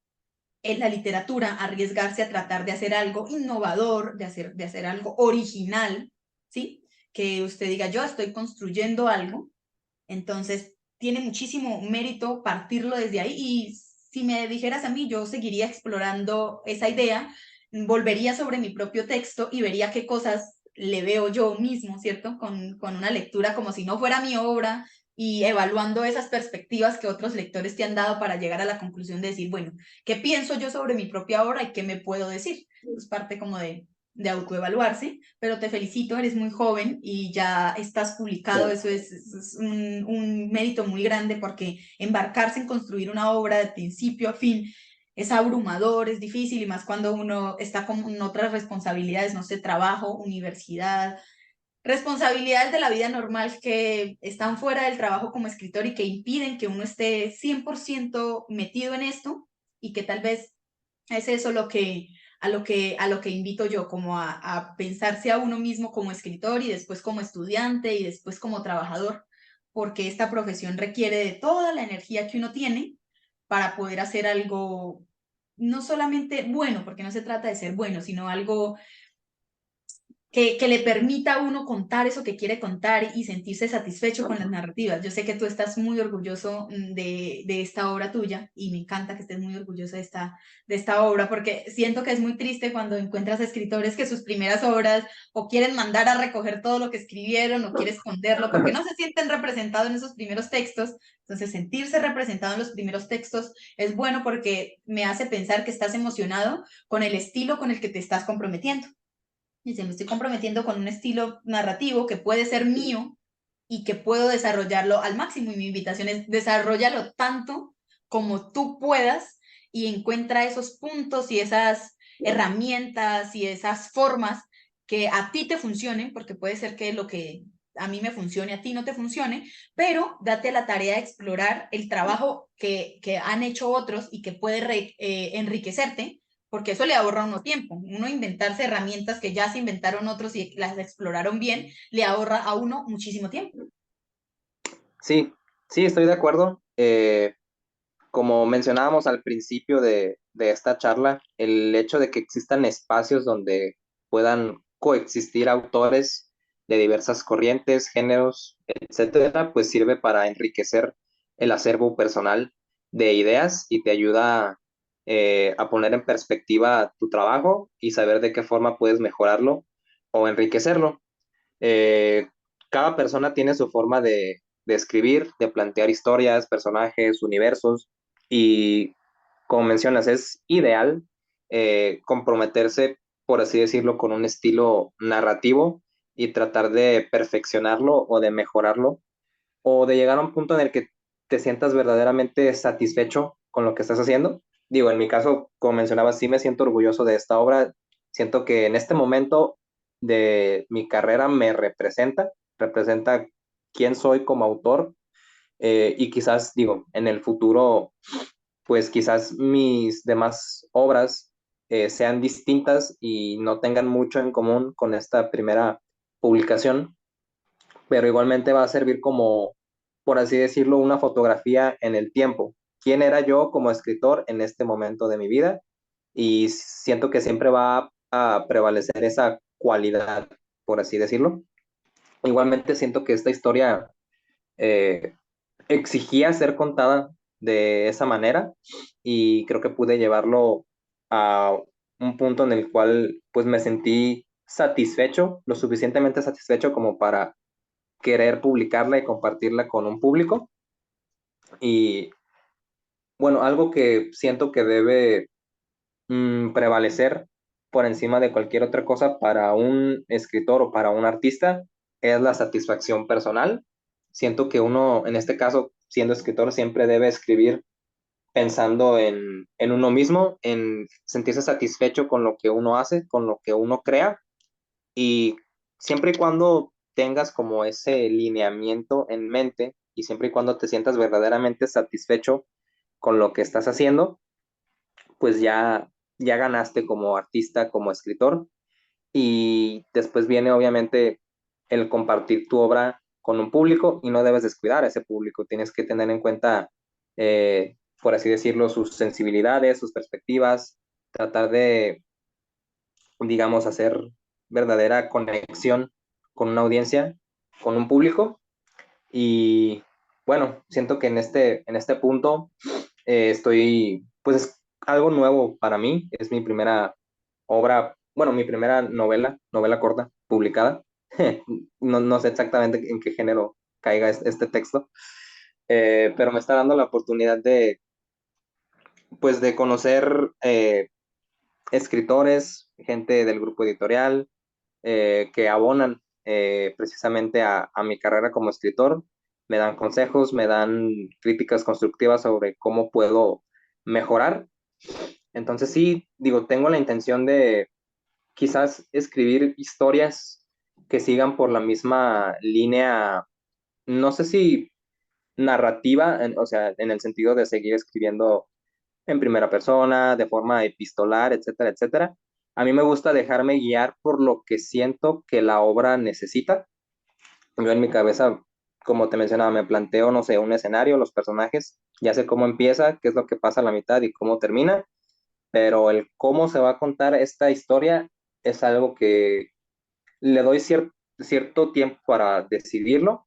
en la literatura arriesgarse a tratar de hacer algo innovador, de hacer algo original, ¿sí? Que usted diga, yo estoy construyendo algo, entonces, tiene muchísimo mérito partirlo desde ahí y si me dijeras a mí, yo seguiría explorando esa idea, volvería sobre mi propio texto y vería qué cosas le veo yo mismo, ¿cierto? Con una lectura como si no fuera mi obra y evaluando esas perspectivas que otros lectores te han dado para llegar a la conclusión de decir, bueno, ¿qué pienso yo sobre mi propia obra y qué me puedo decir? Es parte como de autoevaluarse, pero te felicito, eres muy joven y ya estás publicado, es un mérito muy grande porque embarcarse en construir una obra de principio a fin es abrumador, es difícil y más cuando uno está con otras responsabilidades, no sé, trabajo, universidad, responsabilidades de la vida normal que están fuera del trabajo como escritor y que impiden que uno esté 100% metido en esto y que tal vez es eso a lo que invito yo, como a pensarse a uno mismo como escritor y después como estudiante y después como trabajador, porque esta profesión requiere de toda la energía que uno tiene para poder hacer algo no solamente bueno, porque no se trata de ser bueno, sino algo que le permita a uno contar eso que quiere contar y sentirse satisfecho con las narrativas. Yo sé que tú estás muy orgulloso de esta obra tuya y me encanta que estés muy orgulloso de esta obra porque siento que es muy triste cuando encuentras escritores que sus primeras obras o quieren mandar a recoger todo lo que escribieron o quieren esconderlo porque no se sienten representados en esos primeros textos. Entonces, sentirse representado en los primeros textos es bueno porque me hace pensar que estás emocionado con el estilo con el que te estás comprometiendo. Dice, me estoy comprometiendo con un estilo narrativo que puede ser mío y que puedo desarrollarlo al máximo. Y mi invitación es desarrollalo tanto como tú puedas y encuentra esos puntos y esas herramientas y esas formas que a ti te funcionen, porque puede ser que lo que a mí me funcione, a ti no te funcione, pero date la tarea de explorar el trabajo que han hecho otros y que puede enriquecerte porque eso le ahorra a uno tiempo. Uno inventarse herramientas que ya se inventaron otros y las exploraron bien, le ahorra a uno muchísimo tiempo. Sí, sí, estoy de acuerdo. Como mencionábamos al principio de esta charla, el hecho de que existan espacios donde puedan coexistir autores de diversas corrientes, géneros, etcétera, pues sirve para enriquecer el acervo personal de ideas y te ayuda a poner en perspectiva tu trabajo y saber de qué forma puedes mejorarlo o enriquecerlo. Eh, Cada persona tiene su forma de escribir, de plantear historias, personajes, universos, y como mencionas, es ideal comprometerse, por así decirlo, con un estilo narrativo y tratar de perfeccionarlo o de mejorarlo, o de llegar a un punto en el que te sientas verdaderamente satisfecho con lo que estás haciendo. Digo, en mi caso, como mencionaba, sí me siento orgulloso de esta obra. Siento que en este momento de mi carrera me representa quién soy como autor. y quizás, digo, en el futuro, pues quizás mis demás obras sean distintas y no tengan mucho en común con esta primera publicación, pero igualmente va a servir como, por así decirlo, una fotografía en el tiempo. ¿Quién era yo como escritor en este momento de mi vida? Y siento que siempre va a prevalecer esa cualidad, por así decirlo. Igualmente siento que esta historia eh, exigía ser contada de esa manera y creo que pude llevarlo a un punto en el cual pues me sentí satisfecho, lo suficientemente satisfecho como para querer publicarla y compartirla con un público. Y bueno, algo que siento que debe prevalecer por encima de cualquier otra cosa para un escritor o para un artista es la satisfacción personal. Siento que uno, en este caso, siendo escritor, siempre debe escribir pensando en uno mismo, en sentirse satisfecho con lo que uno hace, con lo que uno crea, y siempre y cuando tengas como ese lineamiento en mente y siempre y cuando te sientas verdaderamente satisfecho con lo que estás haciendo, pues ya ganaste como artista, como escritor. Y después viene obviamente el compartir tu obra con un público y no debes descuidar a ese público. Tienes que tener en cuenta, por así decirlo, sus sensibilidades, sus perspectivas, tratar de, digamos, hacer verdadera conexión con una audiencia, con un público. Y bueno, siento que en este punto estoy, pues es algo nuevo para mí. Es mi primera obra, bueno, mi primera novela corta publicada. No sé exactamente en qué género caiga este texto, pero me está dando la oportunidad de, pues, de conocer escritores, gente del grupo editorial, que abonan precisamente a mi carrera como escritor, me dan consejos, me dan críticas constructivas sobre cómo puedo mejorar. Entonces sí, digo, tengo la intención de quizás escribir historias que sigan por la misma línea, no sé si narrativa, o sea, en el sentido de seguir escribiendo en primera persona, de forma epistolar, etcétera, etcétera. A mí me gusta dejarme guiar por lo que siento que la obra necesita. Yo en mi cabeza, como te mencionaba, me planteo, no sé, un escenario, los personajes, ya sé cómo empieza, qué es lo que pasa a la mitad y cómo termina, pero el cómo se va a contar esta historia es algo que le doy cierto tiempo para decidirlo,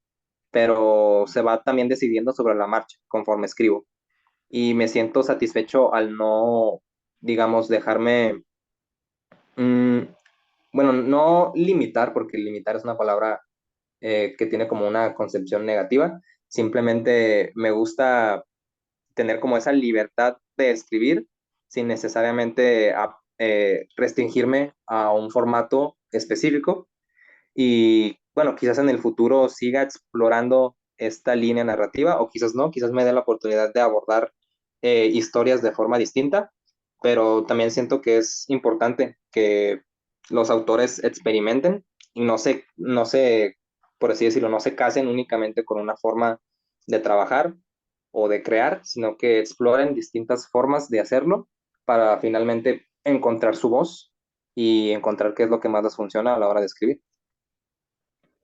pero se va también decidiendo sobre la marcha conforme escribo. Y me siento satisfecho al no, digamos, dejarme, mm, bueno, no limitar, porque limitar es una palabra que tiene como una concepción negativa. Simplemente me gusta tener como esa libertad de escribir sin necesariamente restringirme a un formato específico. Y bueno, quizás en el futuro siga explorando esta línea narrativa o quizás no, quizás me dé la oportunidad de abordar historias de forma distinta, pero también siento que es importante que los autores experimenten y por así decirlo, no se casen únicamente con una forma de trabajar o de crear, sino que exploren distintas formas de hacerlo para finalmente encontrar su voz y encontrar qué es lo que más les funciona a la hora de escribir.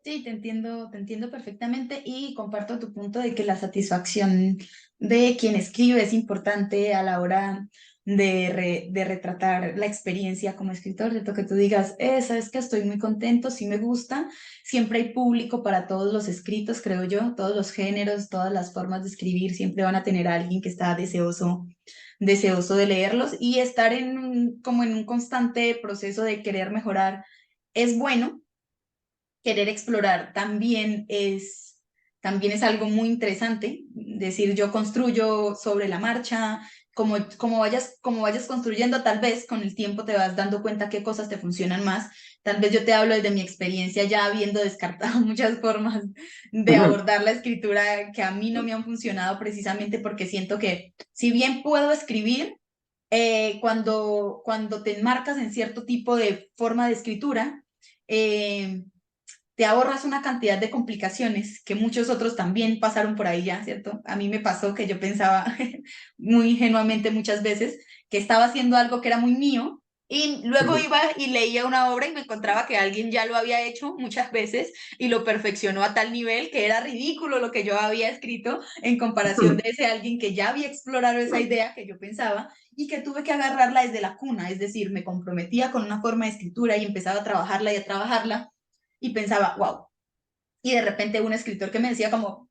Sí, te entiendo perfectamente y comparto tu punto de que la satisfacción de quien escribe es importante a la hora de retratar la experiencia como escritor, ¿cierto? Que tú digas, sabes que estoy muy contento, sí me gusta, siempre hay público para todos los escritos, creo yo, todos los géneros, todas las formas de escribir, siempre van a tener a alguien que está deseoso de leerlos y estar como en un constante proceso de querer mejorar es bueno. Querer explorar también es algo muy interesante. Decir, yo construyo sobre la marcha, como vayas construyendo, tal vez con el tiempo te vas dando cuenta qué cosas te funcionan más. Tal vez yo te hablo desde mi experiencia ya habiendo descartado muchas formas de abordar la escritura que a mí no me han funcionado precisamente porque siento que si bien puedo escribir, cuando te enmarcas en cierto tipo de forma de escritura, eh, te ahorras una cantidad de complicaciones que muchos otros también pasaron por ahí ya, ¿cierto? A mí me pasó que yo pensaba muy ingenuamente muchas veces que estaba haciendo algo que era muy mío y luego Ujú. iba y leía una obra y me encontraba que alguien ya lo había hecho muchas veces y lo perfeccionó a tal nivel que era ridículo lo que yo había escrito en comparación de ese alguien que ya había explorado esa idea que yo pensaba y que tuve que agarrarla desde la cuna, es decir, me comprometía con una forma de escritura y empezaba a trabajarla y a trabajarla y pensaba, wow. Y de repente un escritor que me decía como,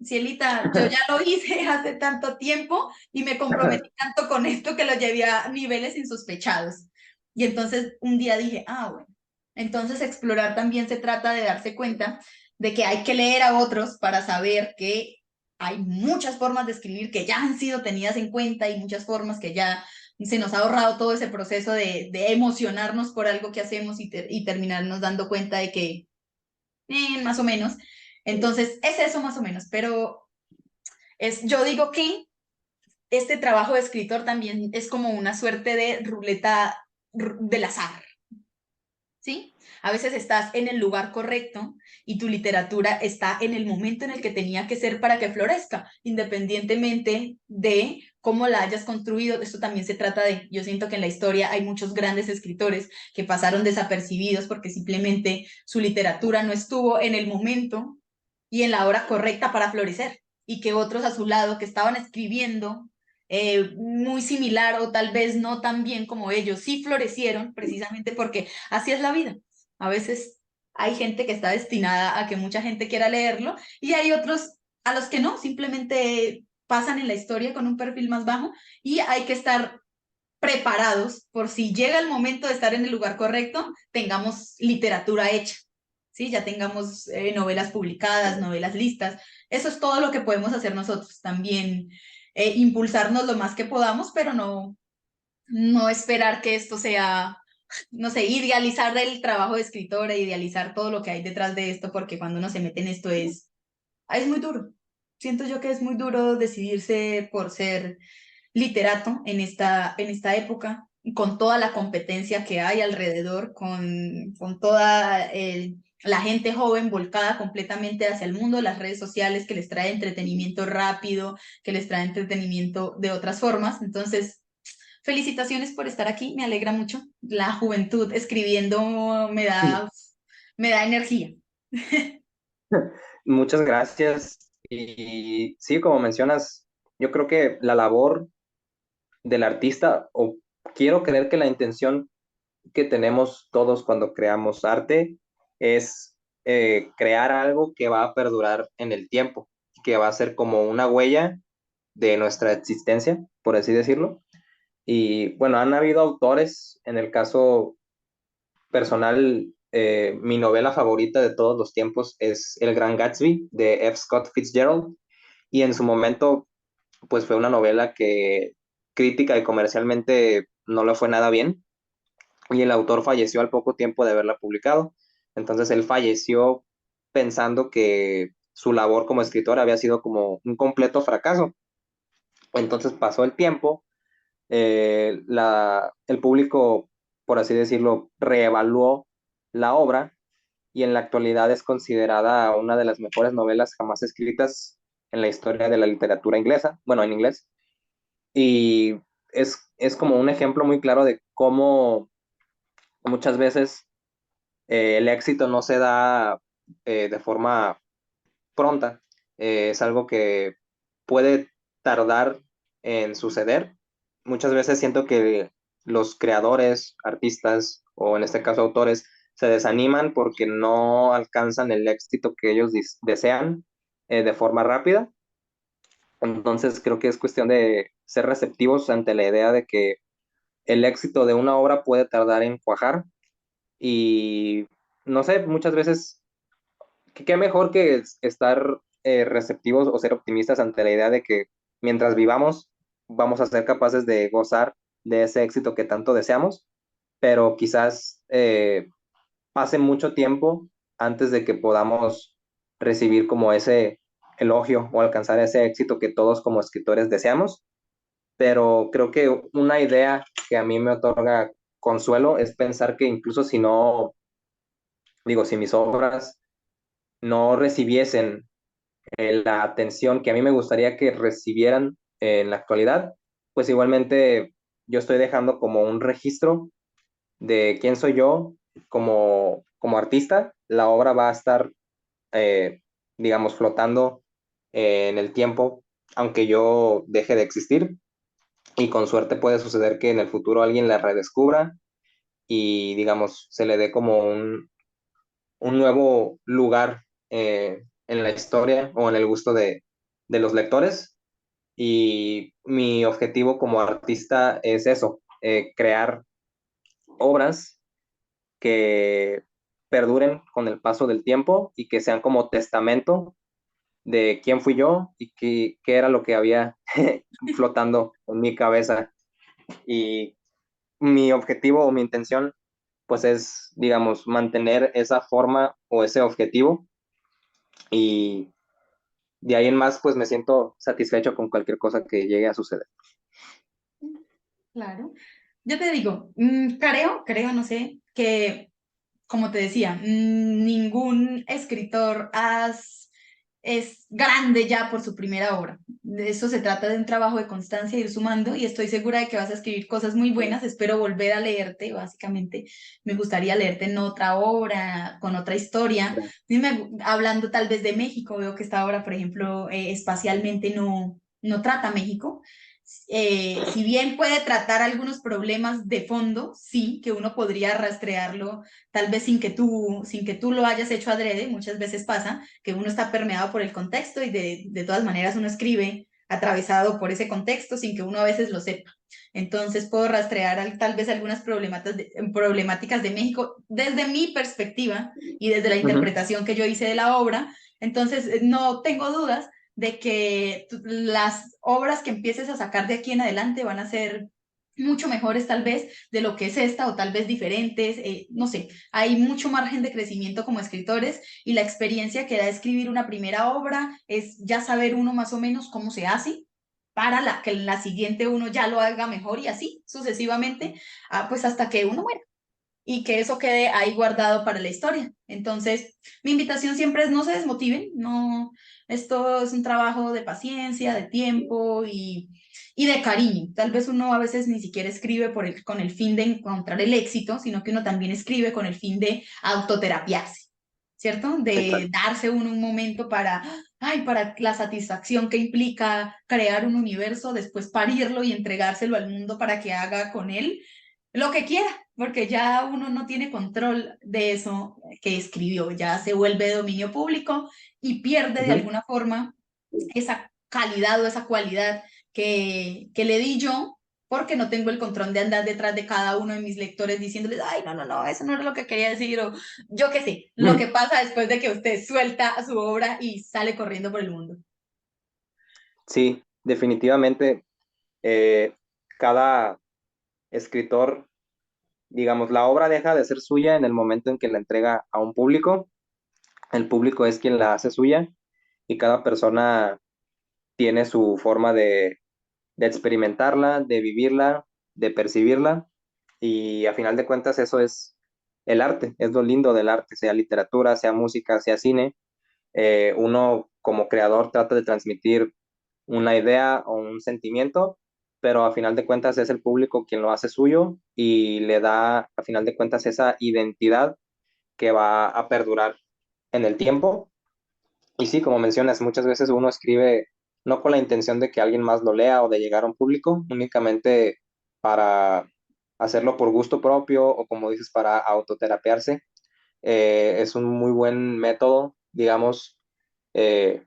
Cielita, yo ya lo hice hace tanto tiempo y me comprometí tanto con esto que lo llevé a niveles insospechados. Y entonces un día dije, ah, bueno, entonces explorar también se trata de darse cuenta de que hay que leer a otros para saber que hay muchas formas de escribir que ya han sido tenidas en cuenta y muchas formas que ya se nos ha ahorrado todo ese proceso de emocionarnos por algo que hacemos y terminarnos dando cuenta de que más o menos. Entonces, es eso más o menos, pero yo digo que este trabajo de escritor también es como una suerte de ruleta del azar, ¿sí? A veces estás en el lugar correcto y tu literatura está en el momento en el que tenía que ser para que florezca, independientemente de cómo la hayas construido. Esto también se trata de, yo siento que en la historia hay muchos grandes escritores que pasaron desapercibidos porque simplemente su literatura no estuvo en el momento y en la hora correcta para florecer, y que otros a su lado que estaban escribiendo muy similar o tal vez no tan bien como ellos, sí florecieron precisamente porque así es la vida. A veces hay gente que está destinada a que mucha gente quiera leerlo y hay otros a los que no, simplemente pasan en la historia con un perfil más bajo y hay que estar preparados por si llega el momento de estar en el lugar correcto, tengamos literatura hecha, ¿sí? Ya tengamos novelas publicadas, novelas listas. Eso es todo lo que podemos hacer nosotros. También impulsarnos lo más que podamos, pero no esperar que esto sea, no sé, idealizar el trabajo de escritora, idealizar todo lo que hay detrás de esto, porque cuando uno se mete en esto es muy duro. Siento yo que es muy duro decidirse por ser literato en esta época, con toda la competencia que hay alrededor, con toda la gente joven volcada completamente hacia el mundo, las redes sociales que les trae entretenimiento rápido, que les trae entretenimiento de otras formas. Entonces, felicitaciones por estar aquí, me alegra mucho. La juventud escribiendo me da energía. Muchas gracias. Y sí, como mencionas, yo creo que la labor del artista, o quiero creer que la intención que tenemos todos cuando creamos arte es crear algo que va a perdurar en el tiempo, que va a ser como una huella de nuestra existencia, por así decirlo. Y bueno, han habido autores, en el caso personal, mi novela favorita de todos los tiempos es El Gran Gatsby de F. Scott Fitzgerald, y en su momento pues fue una novela que crítica y comercialmente no le fue nada bien, y el autor falleció al poco tiempo de haberla publicado. Entonces él falleció pensando que su labor como escritor había sido como un completo fracaso. Entonces pasó el tiempo, el público, por así decirlo, reevaluó la obra, y en la actualidad es considerada una de las mejores novelas jamás escritas en la historia de la literatura inglesa, bueno, en inglés. Y es como un ejemplo muy claro de cómo muchas veces el éxito no se da de forma pronta. Es algo que puede tardar en suceder. Muchas veces siento que los creadores, artistas o en este caso autores se desaniman porque no alcanzan el éxito que ellos desean de forma rápida. Entonces creo que es cuestión de ser receptivos ante la idea de que el éxito de una obra puede tardar en cuajar, y no sé, muchas veces, qué mejor que estar receptivos o ser optimistas ante la idea de que mientras vivamos vamos a ser capaces de gozar de ese éxito que tanto deseamos, pero quizás pase mucho tiempo antes de que podamos recibir como ese elogio o alcanzar ese éxito que todos como escritores deseamos. Pero creo que una idea que a mí me otorga consuelo es pensar que incluso si no digo, si mis obras no recibiesen la atención que a mí me gustaría que recibieran en la actualidad, pues igualmente yo estoy dejando como un registro de quién soy yo como artista. La obra va a estar, eh, digamos, flotando en el tiempo, aunque yo deje de existir. Y con suerte puede suceder que en el futuro alguien la redescubra y, digamos, se le dé como un nuevo lugar en la historia o en el gusto de los lectores. Y mi objetivo como artista es eso, crear obras que perduren con el paso del tiempo y que sean como testamento de quién fui yo y qué era lo que había flotando en mi cabeza. Y mi objetivo o mi intención, pues es, digamos, mantener esa forma o ese objetivo y de ahí en más, pues me siento satisfecho con cualquier cosa que llegue a suceder. Claro. Yo te digo, creo, no sé, que, como te decía, ningún escritor es grande ya por su primera obra. De eso se trata, de un trabajo de constancia, ir sumando, y estoy segura de que vas a escribir cosas muy buenas. Espero volver a leerte, básicamente. Me gustaría leerte en otra obra, con otra historia. Dime, hablando tal vez de México, veo que esta obra, por ejemplo, espacialmente no trata México. Si bien puede tratar algunos problemas de fondo, sí, que uno podría rastrearlo tal vez sin que tú lo hayas hecho adrede. Muchas veces pasa que uno está permeado por el contexto y de todas maneras uno escribe atravesado por ese contexto sin que uno a veces lo sepa. Entonces puedo rastrear tal vez algunas problemáticas de México desde mi perspectiva y desde la Ujú. interpretación que yo hice de la obra. Entonces no tengo dudas de que las obras que empieces a sacar de aquí en adelante van a ser mucho mejores tal vez de lo que es esta, o tal vez diferentes. No sé, hay mucho margen de crecimiento como escritores, y la experiencia que da escribir una primera obra es ya saber uno más o menos cómo se hace para que en la siguiente uno ya lo haga mejor, y así sucesivamente, pues hasta que uno muera y que eso quede ahí guardado para la historia. Entonces, mi invitación siempre es: no se desmotiven. No, esto es un trabajo de paciencia, de tiempo y de cariño. Tal vez uno a veces ni siquiera escribe con el fin de encontrar el éxito, sino que uno también escribe con el fin de autoterapiarse, ¿cierto? De Exacto. darse uno un momento para la satisfacción que implica crear un universo, después parirlo y entregárselo al mundo para que haga con él lo que quiera, porque ya uno no tiene control de eso que escribió, ya se vuelve dominio público y pierde de Ujú. alguna forma esa calidad o esa cualidad que le di yo, porque no tengo el control de andar detrás de cada uno de mis lectores diciéndoles: ay, no, no, no, eso no era lo que quería decir, o yo qué sé, lo que pasa después de que usted suelta su obra y sale corriendo por el mundo. Sí, definitivamente, eh, cada escritor, digamos, la obra deja de ser suya en el momento en que la entrega a un público. El público es quien la hace suya y cada persona tiene su forma de experimentarla, de vivirla, de percibirla. Y a final de cuentas eso es el arte, es lo lindo del arte, sea literatura, sea música, sea cine. Uno como creador trata de transmitir una idea o un sentimiento, pero a final de cuentas es el público quien lo hace suyo y le da a final de cuentas esa identidad que va a perdurar en el tiempo. Y sí, como mencionas, muchas veces uno escribe no con la intención de que alguien más lo lea o de llegar a un público, únicamente para hacerlo por gusto propio o como dices, para autoterapiarse. Es un muy buen método, digamos, eh,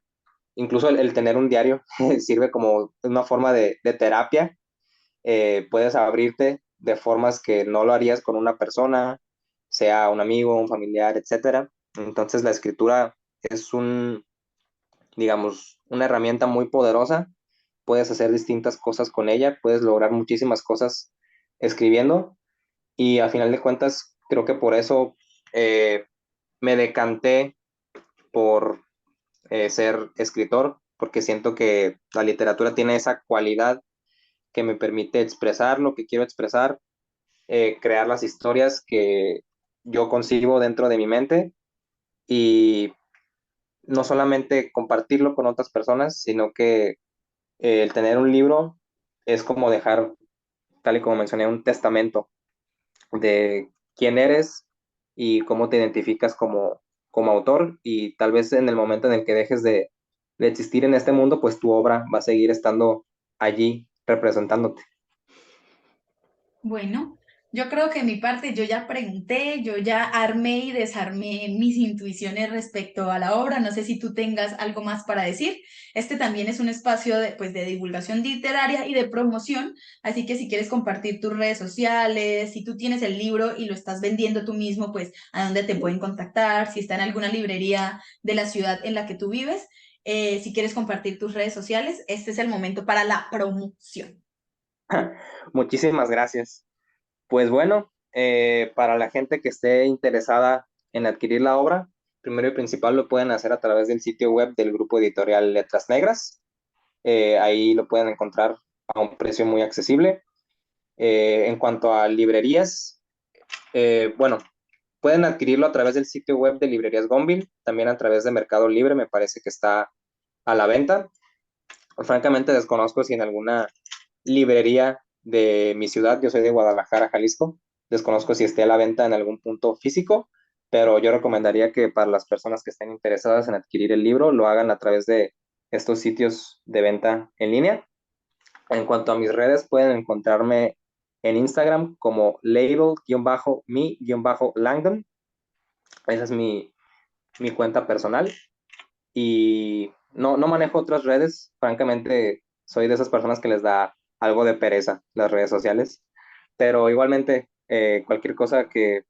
incluso el tener un diario sirve como una forma de terapia. Puedes abrirte de formas que no lo harías con una persona, sea un amigo, un familiar, etcétera. Entonces la escritura es digamos, una herramienta muy poderosa. Puedes hacer distintas cosas con ella, puedes lograr muchísimas cosas escribiendo y a final de cuentas creo que por eso me decanté por ser escritor, porque siento que la literatura tiene esa cualidad que me permite expresar lo que quiero expresar, crear las historias yo concibo dentro de mi mente y no solamente compartirlo con otras personas, sino que el tener un libro es como dejar, tal y como mencioné, un testamento de quién eres y cómo te identificas como autor y tal vez en el momento en el que dejes de existir en este mundo, pues tu obra va a seguir estando allí representándote. Bueno, yo creo que en mi parte yo ya pregunté, yo ya armé y desarmé mis intuiciones respecto a la obra. No sé si tú tengas algo más para decir. Este también es un espacio de, pues, de divulgación literaria y de promoción, así que si quieres compartir tus redes sociales, si tú tienes el libro y lo estás vendiendo tú mismo, pues a dónde te pueden contactar, si está en alguna librería de la ciudad en la que tú vives. Si quieres compartir tus redes sociales, este es el momento para la promoción. Muchísimas gracias. Pues bueno, para la gente que esté interesada en adquirir la obra, primero y principal lo pueden hacer a través del sitio web del grupo editorial Letras Negras. Ahí lo pueden encontrar a un precio muy accesible. En cuanto a librerías, bueno, pueden adquirirlo a través del sitio web de Librerías Gonville, también a través de Mercado Libre, me parece que está a la venta. Francamente desconozco si en alguna librería de mi ciudad, yo soy de Guadalajara, Jalisco, desconozco si esté a la venta en algún punto físico, pero yo recomendaría que para las personas que estén interesadas en adquirir el libro, lo hagan a través de estos sitios de venta en línea. En cuanto a mis redes, pueden encontrarme en Instagram como label-me-langdon. Esa es mi cuenta personal. Y no manejo otras redes. Francamente, soy de esas personas que les da algo de pereza las redes sociales. Pero igualmente, cualquier cosa que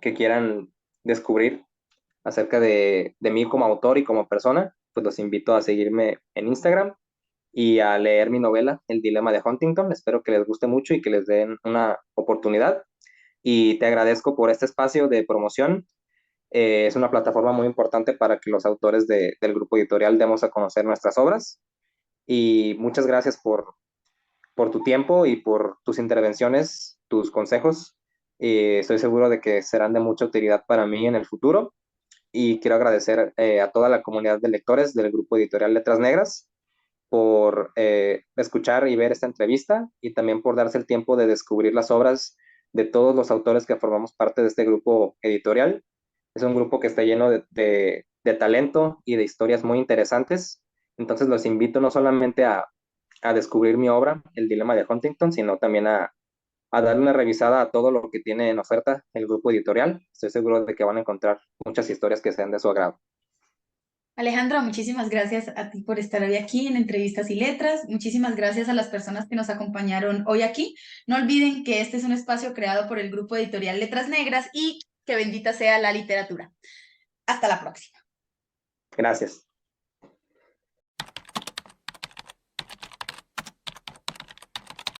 quieran descubrir acerca de mí como autor y como persona, pues los invito a seguirme en Instagram y a leer mi novela, El Dilema de Huntington. Espero que les guste mucho y que les den una oportunidad. Y te agradezco por este espacio de promoción. Es una plataforma muy importante para que los autores del grupo editorial demos a conocer nuestras obras. Y muchas gracias por tu tiempo y por tus intervenciones, tus consejos. Estoy seguro de que serán de mucha utilidad para mí en el futuro. Y quiero agradecer a toda la comunidad de lectores del grupo editorial Letras Negras por escuchar y ver esta entrevista y también por darse el tiempo de descubrir las obras de todos los autores que formamos parte de este grupo editorial. Es un grupo que está lleno de talento y de historias muy interesantes. Entonces los invito no solamente a descubrir mi obra, El Dilema de Huntington, sino también a darle una revisada a todo lo que tiene en oferta el grupo editorial. Estoy seguro de que van a encontrar muchas historias que sean de su agrado. Alejandra, muchísimas gracias a ti por estar hoy aquí en Entrevistas y Letras. Muchísimas gracias a las personas que nos acompañaron hoy aquí. No olviden que este es un espacio creado por el grupo editorial Letras Negras y que bendita sea la literatura. Hasta la próxima. Gracias.